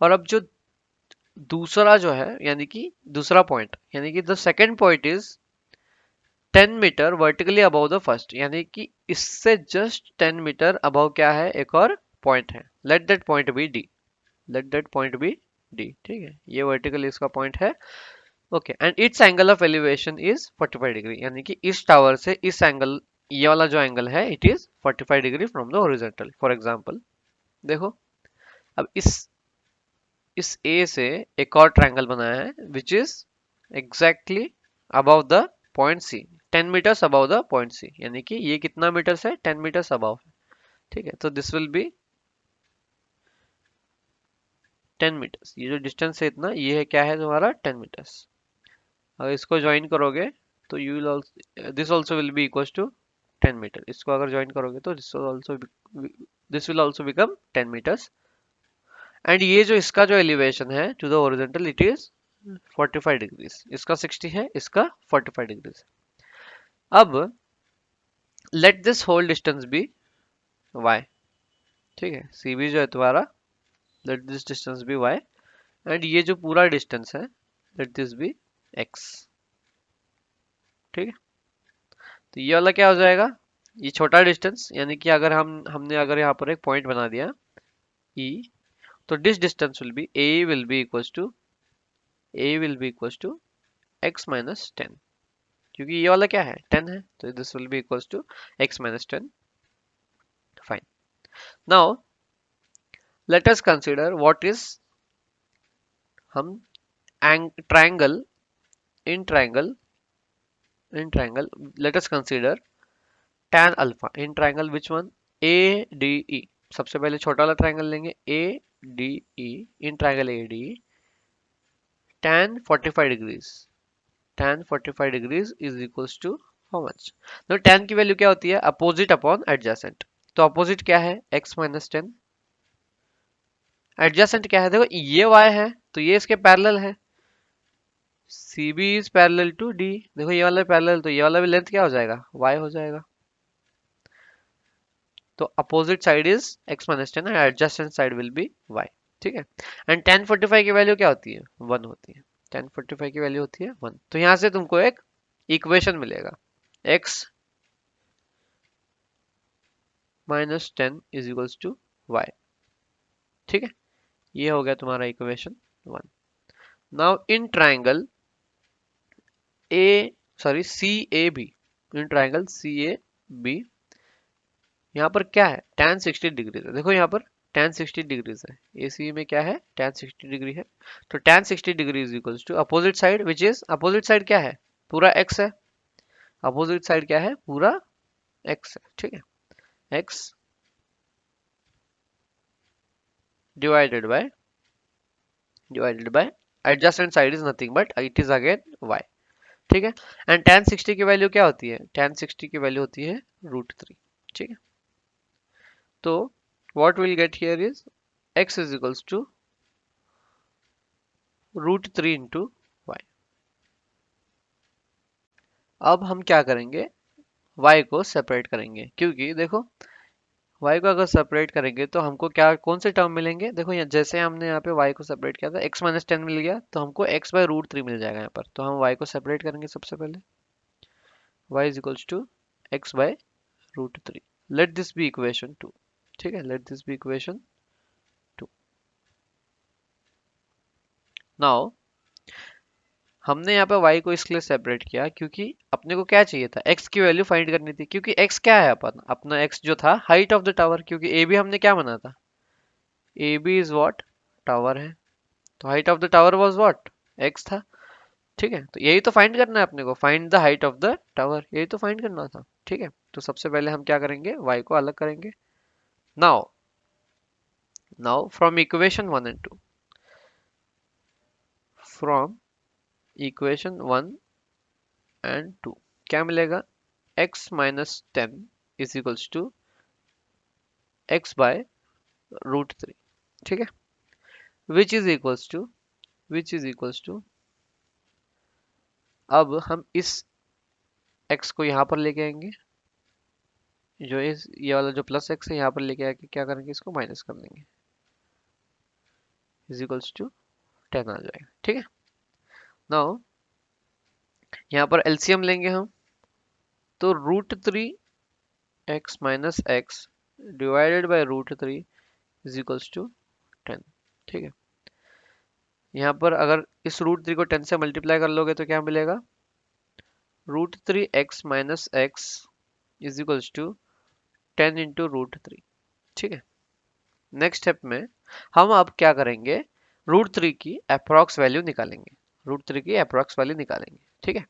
और अब जो दूसरा जो है, यानी कि दूसरा पॉइंट, यानी कि the second point is 10 metre vertically above the first, यानी कि इससे जस्ट 10 मीटर अबव क्या है, एक और पॉइंट है। Let that point be D, let that point be D, ठीक है, ये वर्टिकली इसका पॉइंट है। Okay, and its angle of elevation is 45 degree, यानी कि इस टावर से इस एंगल, ये वाला जो एंगल है, it is 45 degree from the horizontal. For example देखो, अब इस ए से एक और ट्रायंगल बनाया है which is exactly above the point C, 10 metres above the point C, यानी कि ये कितना मीटर्स है, 10 मीटर्स अबव है, ठीक है। तो दिस विल बी 10 मीटर्स, ये जो डिस्टेंस है इतना, ये है क्या है तुम्हारा, 10 मीटर्स। अगर इसको ज्वाइन करोगे तो you will also, this also will be equals to 10 metre. इसको अगर ज्वाइन करोगे तो this will also become 10 metres. And ये जो इसका जो एलिवेशन है to the horizontal, it is 45 degrees, इसका 60 है, इसका 45 डिग्रीज। अब let this whole distance be y, ठीक है, सी बी जो है तुम्हारा, let this distance be y, and ये जो पूरा डिस्टेंस है, लेट दिस बी x, ठीक है। तो ये वाला क्या हो जाएगा, ये छोटा डिस्टेंस, यानी कि अगर हमने अगर यहाँ पर एक पॉइंट बना दिया E, तो this distance will be a will be equals to x minus 10, क्योंकि ये वाला क्या है, 10 है, तो this will be equals to x minus 10। Fine, now let us consider what is, हम triangle, in triangle let us consider tan alpha in triangle which one, ADE। सबसे पहले छोटा वाला ट्रायंगल लेंगे ADE, in triangle ADE tan 45 degrees, tan 45 degrees is equals to how much। तो tan की value क्या होती है, अपोजिट अपॉन एडजेसेंट। तो अपोजिट क्या है, x माइनस 10, एडजेसेंट क्या है, देखो ये y है तो ये इसके पैरेलल है, CB is parallel to D, देखो ये वाला पैरेलल, तो ये वाला भी लेंथ क्या हो जाएगा, y हो जाएगा। तो opposite side is x minus 10 and adjacent side will be y। ठीक है। एंड 1045 की वैल्यू क्या होती है? 1 होती है। 1045 की वैल्यू होती है 1। तो यहां से तुमको एक इक्वेशन मिलेगा, x minus 10 is equals to y। ठीक है, ये हो गया तुम्हारा equation 1। Now in triangle A sorry C A B, in triangle C A B, यहाँ पर क्या है? tan 60 डिग्रीज है। देखो यहाँ पर tan 60 डिग्रीज है, एसी में क्या है? tan 60 डिग्री है। तो tan 60 degree is equals to opposite side, which is opposite side क्या है? पूरा x है। अपोजिट साइड क्या है? पूरा x है। ठीक है, x divided bye adjacent side is nothing but it is again y। ठीक है। एंड tan 60 की वैल्यू क्या होती है? tan 60 की वैल्यू होती है √3। ठीक है, तो what we'll get here is x is equals to √3 into y। अब हम क्या करेंगे? y को सेपरेट करेंगे, क्योंकि देखो y को अगर सेपरेट करेंगे तो हमको क्या कौन से टर्म मिलेंगे? देखो यहाँ जैसे हमने यहाँ पे y को सेपरेट किया था, x माइनस 10 मिल गया, तो हमको x बाय √3 मिल जाएगा यहाँ पर। तो हम y को सेपरेट करेंगे सबसे पहले, y is equals to x by √3। Let this be equation 2। ठीक है, let this be equation 2। Now हमने यहाँ पे y को इसलिए सेपरेट किया क्योंकि अपने को क्या चाहिए था? x की वैल्यू फाइंड करनी थी, क्योंकि x क्या है? अपना x जो था हाइट ऑफ द टावर, क्योंकि ए बी हमने क्या बना था? A B is what? Tower है। तो height of the tower was what? x था। ठीक है, तो यही तो फाइंड करना है अपने को, find the height of the tower, यही तो फाइंड करना था। ठीक है, तो सबसे पहले हम क्या करेंगे? y को अलग करेंगे। Now now from equation 1 and 2, from equation 1 and 2 क्या मिलेगा? x minus 10 is equals to x by √3। ठीक है, विच इज इक्वल्स टू अब हम इस x को यहाँ पर लेके आएंगे, जो इस ये वाला जो प्लस x है यहाँ पर लेके आके क्या करेंगे? इसको माइनस कर देंगे, इज इक्वल्स टू 10 आ जाएगा। ठीक है, नाउ यहाँ पर एलसीएम लेंगे हम, तो √3 x minus x divided by √3 is equals to 10। ठीक है, यहाँ पर अगर इस √3 को 10 से मल्टीप्लाई कर लोगे तो क्या मिलेगा? √3x minus x is equals to 10 into √3। ठीक है, नेक्स्ट स्टेप में हम अब क्या करेंगे? √3 की अप्रॉक्स वैल्यू निकालेंगे, ठीक है,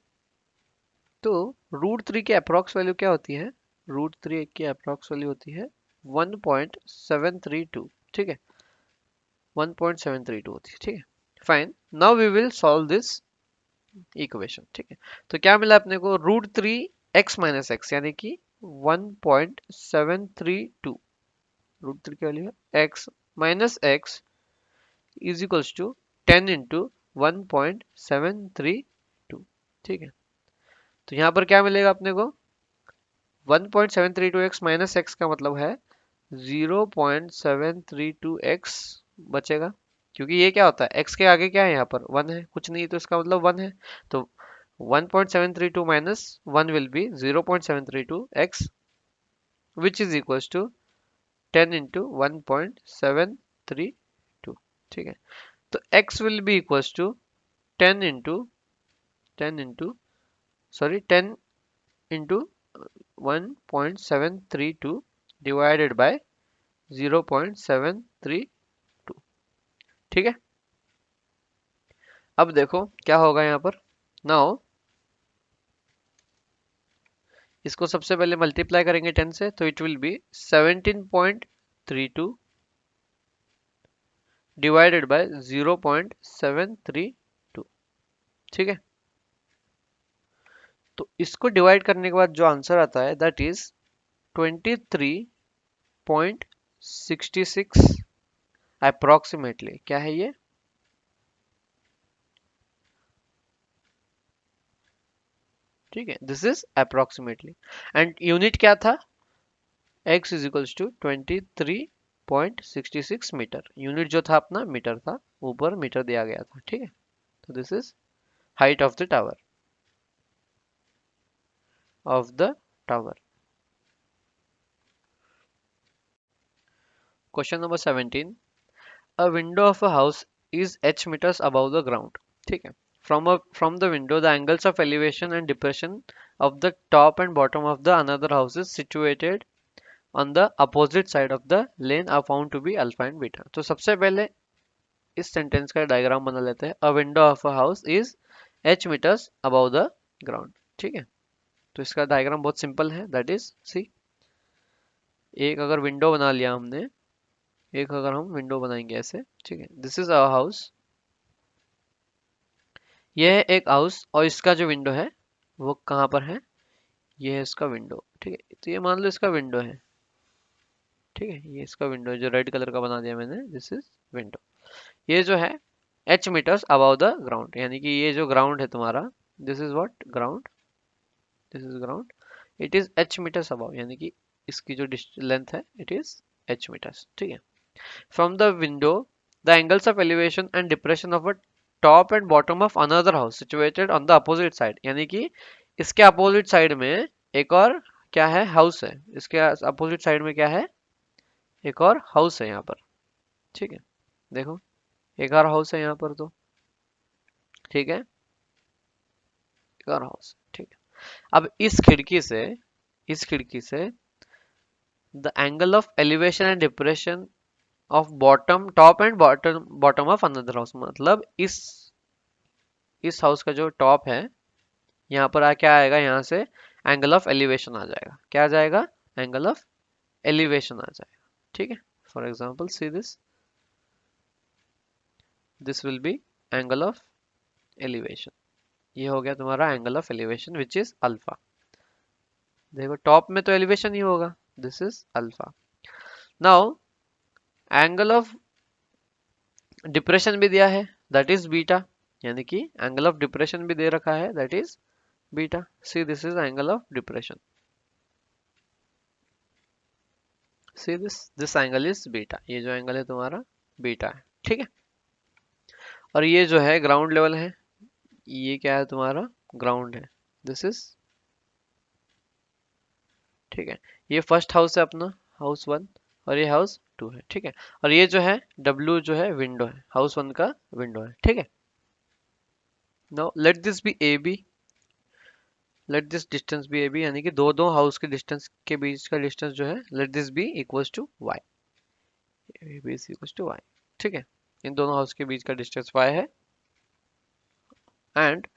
तो √3 की अप्रॉक्स वैल्यू क्या होती है? √3 की अप्रॉक्स वैल्यू होती है 1.732। ठीक है, 1.732 होती है। ठीक है, fine. Now we will solve this equation. ठीक है, तो क्या मिला अपने को? √3 x माइनस एक्स यानी कि 1.732, √3 की वैल्यू है x minus x is equals to 10 into 1.732। ठीक है, तो यहाँ पर क्या मिलेगा अपने को? 1.732x माइनस एक्स का मतलब है 0.732x बचेगा, क्योंकि ये क्या होता है? x के आगे क्या है? यहाँ पर 1 है, कुछ नहीं, तो इसका मतलब 1 है। तो 1.732 minus 1 will be 0.732x which is equals to 10 into 1.732। ठीक है, तो x will be equals to 10 into 10 into sorry 10 into 1.732 divided by 0.732। ठीक है, अब देखो क्या होगा यहाँ पर। नाउ इसको सबसे पहले मल्टीप्लाई करेंगे 10 से, तो it will B 17.32 divided by 0.732। ठीक है, तो इसको डिवाइड करने के बाद जो आंसर आता है दैट इज 23.66 अप्रोक्सीमेटली। क्या है ये? ठीक है, this is approximately. And unit क्या था? x is equals to 23.66 metre. Unit जो था अपना मीटर था, ऊपर मीटर दिया गया था, ठीक है। तो this is height of the tower, of the tower. Question number 17, a window of a house is h meters above the ground, ठीक है। from the window the angles of elevation and depression of the top and bottom of the another house is situated on the opposite side of the lane are found to be alpha and beta। तो सबसे पहले इस sentence का diagram बना लेते हैं। a window of a house is h meters above the ground, ठीक है। तो इसका डायग्राम बहुत सिंपल है, दैट इज सी, एक अगर विंडो बना लिया हमने, एक अगर हम विंडो बनाएंगे ऐसे, ठीक है। दिस इज आवर हाउस, ये है एक हाउस, और इसका जो विंडो है वो कहाँ पर है, ये है इसका विंडो, ठीक है। तो ये मान लो इसका विंडो है, ठीक है। ये इसका विंडो है जो रेड कलर का बना दिया मैंने, दिस इज विंडो। ये जो है h metres above the ground, यानी कि ये जो ग्राउंड है तुम्हारा, this is what ground, this is ground, it is h metres above, यानी कि इसकी जो लेंथ है इट इज h मीटर्स, ठीक है। From the window the angles of elevation and depression of a top and bottom of another house situated on the opposite side, यानी कि इसके अपोजिट साइड में एक और क्या है, हाउस है। इसके अपोजिट साइड में क्या है, एक और हाउस है यहाँ पर, ठीक है। देखो एक और हाउस है यहाँ पर, तो ठीक है, एक और हाउस, ठीक है। अब इस खिड़की से the angle of elevation and depression of bottom top and bottom of another house, मतलब इस हाउस का जो टॉप है, यहाँ पर क्या आएगा, यहाँ से एंगल ऑफ एलिवेशन आ जाएगा। क्या आ जाएगा, एंगल ऑफ एलिवेशन आ जाएगा, ठीक है। For example see this will B angle of elevation, ये हो गया तुम्हारा angle of elevation which is alpha. देखो टॉप में तो एलिवेशन ही होगा, this is alpha. Now angle of depression भी दिया है, दैट इज बीटा, यानी कि एंगल ऑफ डिप्रेशन भी दे रखा है, that is beta. C this is angle of depression, see this angle is beta, ये जो एंगल है तुम्हारा बीटा है, ठीक है। और ये जो है ग्राउंड लेवल है, ये क्या है तुम्हारा ग्राउंड है, दिस इज, ठीक है। ये फर्स्ट हाउस है अपना, हाउस 1, और ये हाउस 2 है, ठीक है। और ये जो है W जो है विंडो है, हाउस 1 का विंडो है, ठीक है। Now let this be AB, let this distance be AB, यानी कि दो हाउस के डिस्टेंस के बीच का डिस्टेंस जो है, let this be equals to y, AB is equals to y, ठीक है। इन दोनों हाउस के बीच का डिस्टेंस y है, and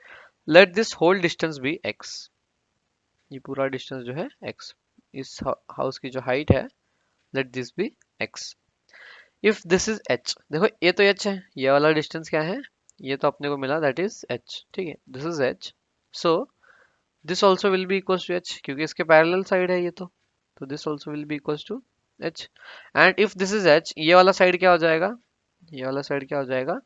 let this whole distance be x, ये पूरा डिस्टेंस जो है x, इस हाउस की जो हाइट है, let this be x। If this is h, देखो ये तो h है, ये वाला डिस्टेंस क्या है, ये तो अपने को मिला, दैट इज h, ठीक है। This is h, so this also will be equals to h, क्योंकि इसके पैरेलल साइड है ये तो this also will be equals to h। And if this is h, ये वाला साइड क्या हो जाएगा, ये वाला साइड क्या हो जाएगा,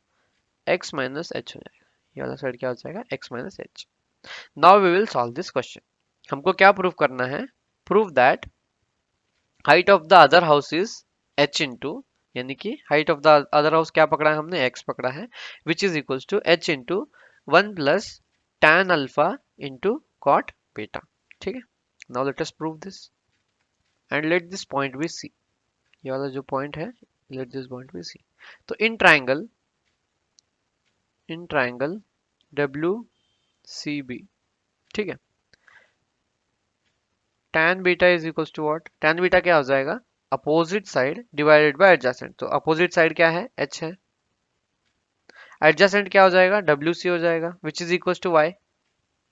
x माइनस h हो जाएगा, ये वाला साइड क्या हो जाएगा, x minus h। Now we will solve this question. हमको क्या प्रूव करना है, prove that height of the other house is h into, यानी कि height of the other house क्या पकड़ा है हमने, x पकड़ा है, which is equals to h into 1 plus tan alpha into cot beta, ठीक है। Now let us prove this and let this point be c, ये वाला जो पॉइंट है, let this point be c। तो इन ट्राइंगल WCB, ठीक है, tan beta is equals to what, tan beta क्या हो जाएगा, opposite side divided by adjacent. तो अपोजिट साइड क्या है, h है, एडजेसेंट क्या हो जाएगा, WC हो जाएगा, which is equals to y।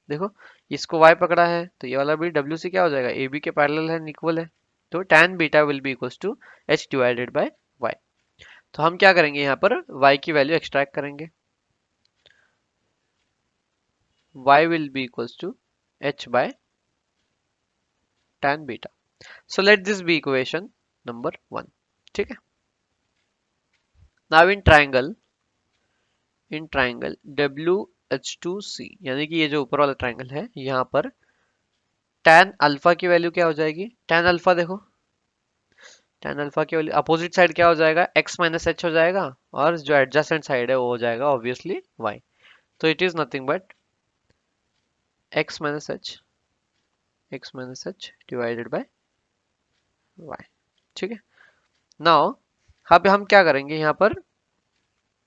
देखो इसको y पकड़ा है, तो ये वाला भी WC क्या हो जाएगा, AB के पैरेलल है, इक्वल है। तो tan beta will be equals to h divided by y। तो हम क्या करेंगे, यहाँ पर y की वैल्यू एक्सट्रैक्ट करेंगे, y will be equals to h by tan beta. So let this be equation number 1, ठीक है। Now in triangle WH2C, यानी कि ये जो ऊपर वाला ट्राइंगल है, यहाँ पर tan अल्फा की वैल्यू क्या हो जाएगी, tan अल्फा देखो tan अल्फा की वैल्यू अपोजिट साइड क्या हो जाएगा, x माइनस एच हो जाएगा, और जो एडजेसेंट साइड है वो हो जाएगा ऑब्वियसली y। तो it is nothing but x minus H divided by y। ठीक है। नाउ अब हम क्या करेंगे, यहाँ पर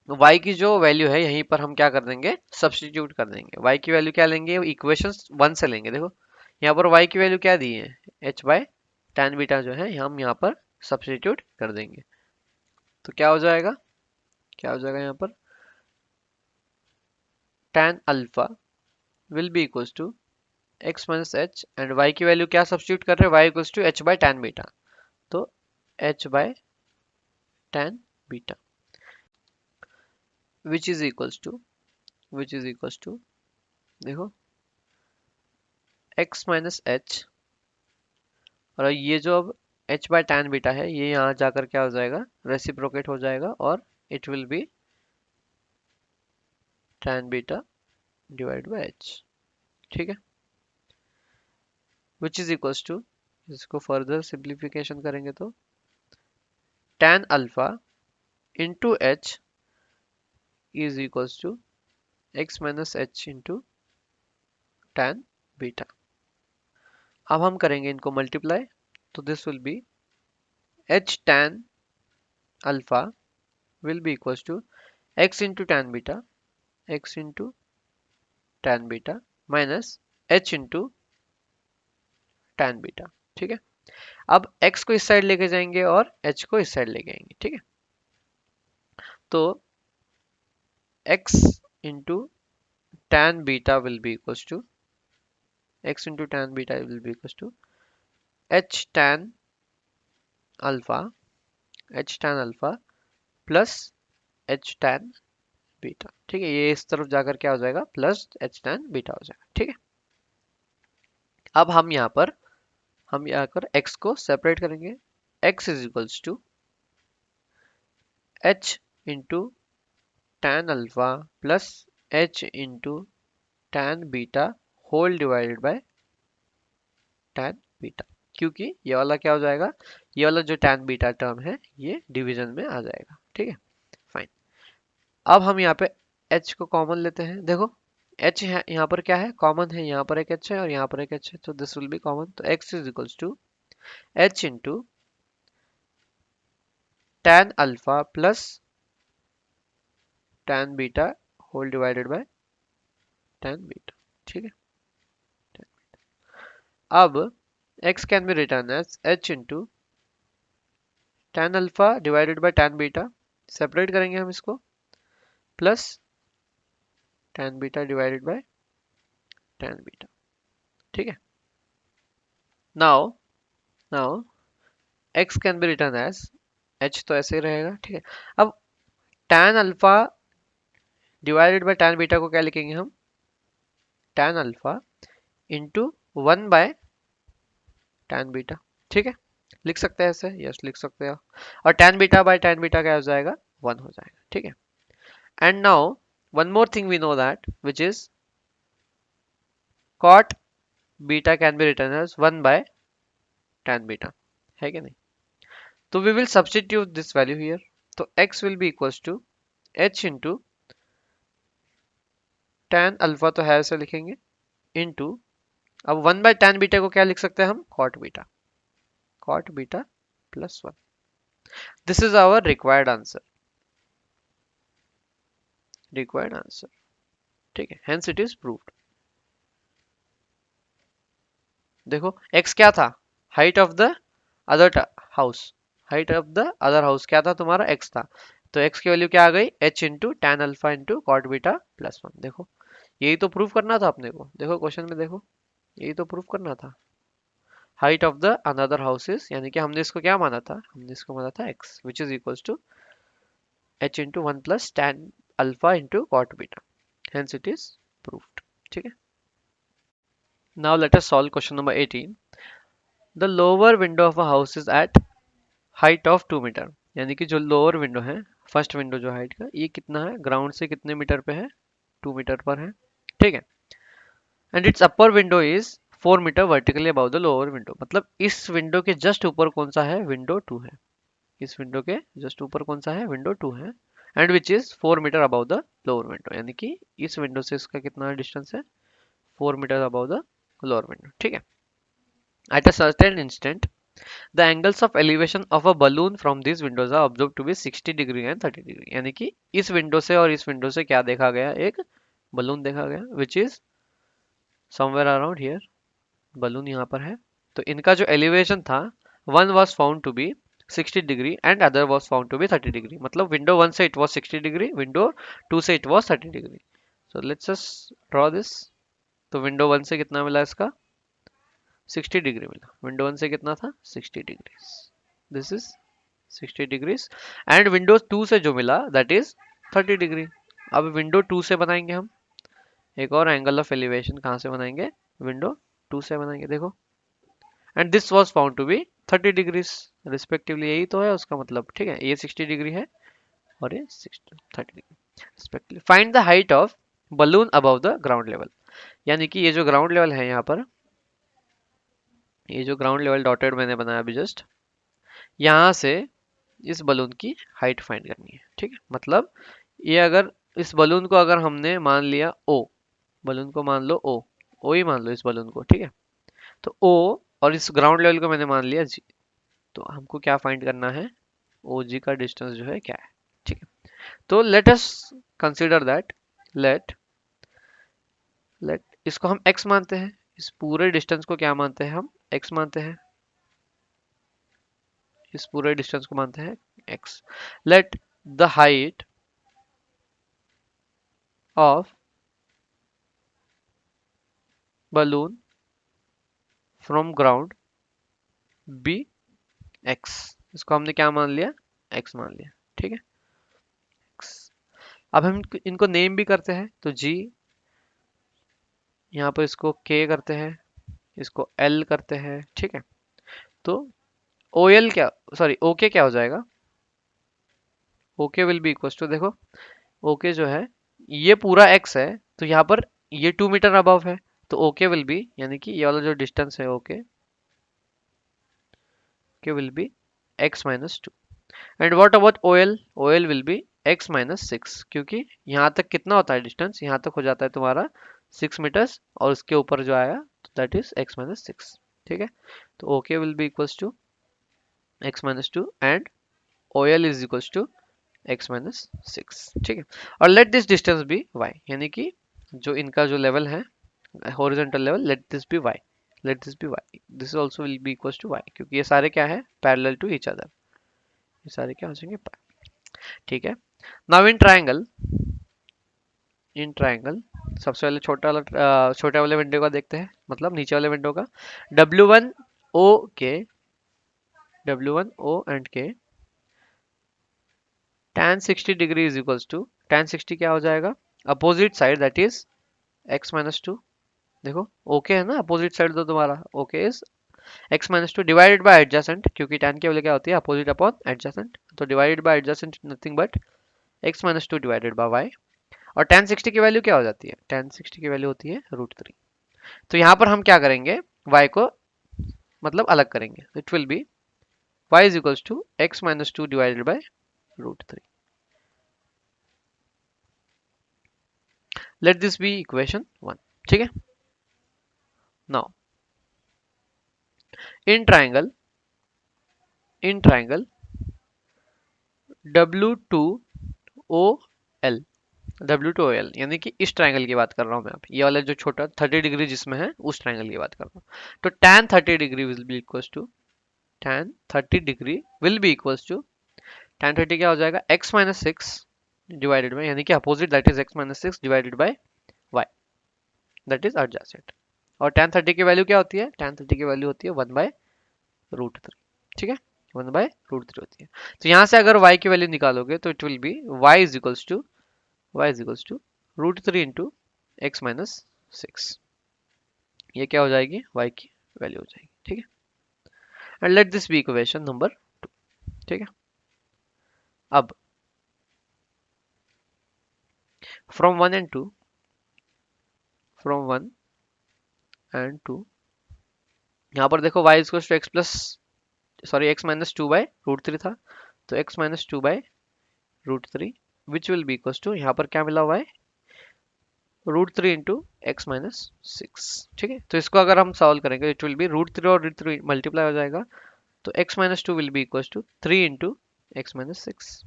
y की जो वैल्यू है यहीं पर हम क्या कर देंगे, सब्स्टिट्यूट कर देंगे। y की वैल्यू क्या लेंगे, इक्वेशन 1 से लेंगे। देखो यहाँ पर y की वैल्यू क्या दी है, h बाय tan बीटा जो है हम यहाँ पर सब्स्टिट्यूट कर देंगे। तो क्या हो जाएगा, यहाँ पर tan alpha will be equals to x minus h, and y की वैल्यू क्या सब्स्टिट्यूट कर रहे हैं, y equals to h by tan beta. तो h by tan beta which is equals to देखो x माइनस एच, और ये जो अब h बाय tan बीटा है ये यहाँ जाकर क्या हो जाएगा, रेसिप्रोकेट हो जाएगा, और it will be tan beta divide by h। ठीक है, विच इज इक्वल्स टू, इसको फर्दर सिंप्लीफिकेशन करेंगे तो tan alpha into h is equals to x minus h into tan beta. अब हम करेंगे इनको मल्टीप्लाई, तो this will be h tan alpha will be equals to x into tan beta, x into tan beta minus h into tan beta. ठीक है, अब x को इस साइड लेके जाएंगे और h को इस साइड लेके आएंगे। ठीक है, तो x into tan beta will be equals to x into tan beta will be equals to h tan alpha plus h tan beta. ठीक है, ये इस तरफ जाकर क्या हो जाएगा, प्लस h tan बीटा हो जाएगा। ठीक है, अब हम यहाँ पर x को सेपरेट करेंगे। x is equals to h into tan alpha plus h into tan beta whole divided by tan beta, क्योंकि ये वाला क्या हो जाएगा, ये वाला जो tan बीटा टर्म है ये डिवीजन में आ जाएगा। ठीक है, फाइन। अब हम यहाँ पे h को कॉमन लेते हैं। देखो h है यहाँ पर, क्या है कॉमन है, यहाँ पर एक h है और यहाँ पर एक h है, तो दिस विल बी कॉमन। तो x is equals to h into tan alpha plus tan beta whole divided by tan beta. ठीक है, अब x can be return as h into tan alpha divided by tan beta, separate करेंगे हम इसको, plus tan beta divided by tan beta. ठीक है, now x can be return as h, तो ऐसे ही रहेगा। ठीक है, अब tan alpha divided by tan beta को क्या लिखेंगे हम, tan alpha into 1 by tan beta. ठीक है, लिख सकते हैं ऐसे, यस लिख सकते हैं, और tan beta by tan beta क्या हो जाएगा, 1 हो जाएगा। ठीक है, and now one more thing we know that which is cot beta can be return as 1 by tan beta, है कि नहीं। तो we will substitute this value here, तो x will be equals to h into tan alpha, तो है ऐसे लिखेंगे, into अब 1 बाय tan बीटा को क्या लिख सकते हैं हम, cot beta plus 1। This is our required answer. ठीक है, हेंस इट इज प्रूव्ड। देखो x क्या था, height of the other house, क्या था तुम्हारा, x था, तो x की वैल्यू क्या आ गई, h into tan alpha into cot beta plus 1। देखो यही तो प्रूफ करना था अपने को, देखो क्वेश्चन में देखो यही तो प्रूफ करना था, height of the another houses, यानी कि हमने इसको क्या माना था, x which is equals to h into 1 plus tan alpha into cot beta, hence it is proved. ठीक है, now let us solve question number 18। The lower window of a house is at height of 2 metre, यानी कि जो lower window है, first window जो height का, ये कितना है, ग्राउंड से कितने मीटर पे है, 2 मीटर पर है। ठीक है, and it's upper window is 4 metre vertically above the lower window, मतलब इस विंडो के जस्ट ऊपर कौन सा है, विंडो 2 है। इस विंडो के जस्ट ऊपर कौन सा है, विंडो 2 है। And which is 4 metre above the lower window, यानी कि इस विंडो से इसका कितना डिस्टेंस है, 4 metre above the lower window, ठीक है। At a certain instant the angles of elevation of a balloon from this windows are observe to be 60 degree and 30 degree, यानी कि इस विंडो से और इस विंडो से क्या देखा गया, एक बलून देखा गया which is somewhere around here, balloon यहाँ पर है। तो इनका जो एलिवेशन था, one was found to be 60 degree and other was found to be 30 degree, मतलब विंडो 1 से इट वॉज 60 डिग्री, विंडो 2 से it was 30 degree. So let's just draw this. तो विंडो 1 से कितना मिला इसका, 60 डिग्री मिला। विंडो 1 से कितना था, 60 degree, this is 60 degrees. And window 2 से जो मिला दैट इज 30 डिग्री। अब विंडो 2 से बनाएंगे हम एक और एंगल ऑफ एलिवेशन, कहाँ से बनाएंगे, विंडो 2 से बनाएंगे, देखो। And this was found to be 30 degrees respectively, यही तो है उसका मतलब, ठीक है। ये 60 डिग्री है और ये 30 degree respectively. Find the height of balloon above the ground level, यानी कि ये जो ग्राउंड लेवल है यहाँ पर, ये जो ग्राउंड लेवल डॉटेड मैंने बनाया अभी जस्ट, यहाँ से इस बलून की हाइट फाइंड करनी है, ठीक है। मतलब ये अगर इस बलून को अगर हमने मान लिया ओ, बलून को मान लो ओ, ओ ही मान लो इस बलून को, ठीक है। तो ओ और इस ग्राउंड लेवल को मैंने मान लिया जी, तो हमको क्या फाइंड करना है, ओ जी का डिस्टेंस जो है क्या है, ठीक है। तो let us consider that, let let इसको हम x मानते हैं, इस पूरे डिस्टेंस को क्या मानते हैं हम, x मानते हैं, इस पूरे डिस्टेंस को मानते हैं x। Let the height of balloon from ground be x, इसको हमने क्या मान लिया, x मान लिया, ठीक है x। अब हम इनको नेम भी करते हैं, तो g, यहाँ पर इसको k करते हैं, इसको l करते हैं, ठीक है। तो ओ एल क्या, सॉरी ओके क्या हो जाएगा, O K will be equal to, देखो ओके जो है ये पूरा x है, तो यहाँ पर ये 2 मीटर अबव है, तो ओके विल बी, यानी कि ये वाला जो डिस्टेंस है ओके के will be x minus 2। And what about O L, O L will be x minus 6, क्योंकि यहाँ तक कितना होता है डिस्टेंस, यहाँ तक हो जाता है तुम्हारा 6 मीटर्स, और उसके ऊपर जो आएगा दैट इज x माइनस 6, ठीक है। तो O K will be equals to x minus 2 and O L is equals to x minus 6, ठीक है। और let this distance be y, यानी कि जो इनका जो लेवल है horizontal level, let this be y, let this be y, this also will be equals to y, क्योंकि ये सारे क्या है, पैरेलल टू ईच अदर, ये सारे क्या हो जाएंगे, ठीक है। Now in triangle, in triangle सबसे पहले छोटा वाला छोटे वाले विंडो का देखते हैं, मतलब नीचे वाले विंडो का, W1 O K, W1 O and K tan 60 degree is equals to, tan 60 क्या हो जाएगा, opposite side that is x minus 2, देखो ओके है ना, अपोजिट साइड तो तुम्हारा O K is x minus 2 divided by adjacent, क्योंकि tan की वैल्यू क्या होती है, अपोजिट अपॉन एडजेसेंट, तो divided by adjacent nothing but x minus 2 divided by y। और tan 60 की वैल्यू क्या हो जाती है, tan 60 की वैल्यू होती है √3। तो यहाँ पर हम क्या करेंगे, y को मतलब अलग करेंगे, it will be y is equals to x minus 2 divided by √3। Let this be equation 1, ठीक है। Now in triangle, in triangle W2OL, W2OL यानी कि इस ट्राइंगल की बात कर रहा हूँ मैं, अब ये वाला जो छोटा 30 डिग्री जिसमें है उस ट्राइंगल की बात कर रहा हूँ। तो tan 30 degree will be equals to, tan 30 degree will be equals to, tan 30 क्या हो जाएगा, x माइनस 6 डिवाइडेड बाय, यानी कि opposite that is x minus 6 divided by y, that is adjacent. और tan 30 की वैल्यू क्या होती है, tan 30 की वैल्यू होती है 1/√3, ठीक है, 1/√3 होती है। तो यहाँ से अगर y की वैल्यू निकालोगे तो it will be y is equals to, y is equals to √3 into x minus 6, ये क्या हो जाएगी, y की वैल्यू हो जाएगी, ठीक है। And let this be equation number 2, ठीक है। अब फ्रॉम 1 एंड 2, फ्रॉम 1 एंड 2 यहाँ पर देखो y equal to x plus sorry x minus two by root three था, तो x minus two by root three which will be equal to, यहाँ पर क्या मिला y root three into x minus six. ठीक है, तो इसको अगर हम सॉल्व करेंगे it will be root three और रूट थ्री मल्टीप्लाई हो जाएगा, तो x minus two will be equal to three into x minus six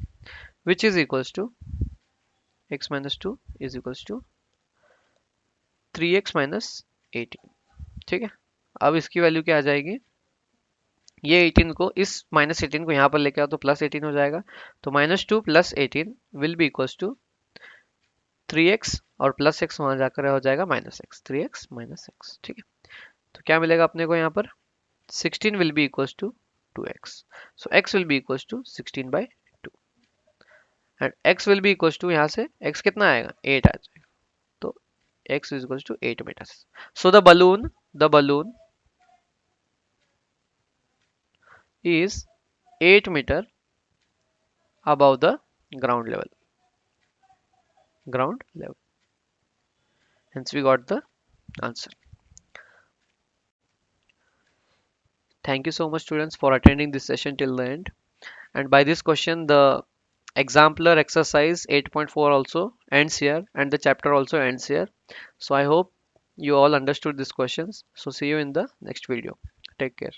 which is equal to x minus two is equal to three x minus eighteen. ठीक है, अब इसकी value क्या आ जाएगी, ये 18 को इस माइनस एटीन को यहाँ पर लेके आओ तो प्लस एटीन हो जाएगा, तो minus two plus eighteen will be equal to three x और प्लस एक्स वहां जाकर हो जाएगा minus x, three x minus x. ठीक है, तो क्या मिलेगा अपने को यहाँ पर 16 will be equals to 2x. So x will be equals to 16 by 2 and x will be equals to यहाँ से x कितना आएगा 8 आ जाएगा, तो x is equals to 8 meters. So the balloon is 8 meter above the ground level. Ground level. Hence we got the answer. Thank you so much students for attending this session till the end. And by this question the exemplar exercise 8.4 also ends here and the chapter also ends here. So I hope you all understood these questions. So see you in the next video. Take care.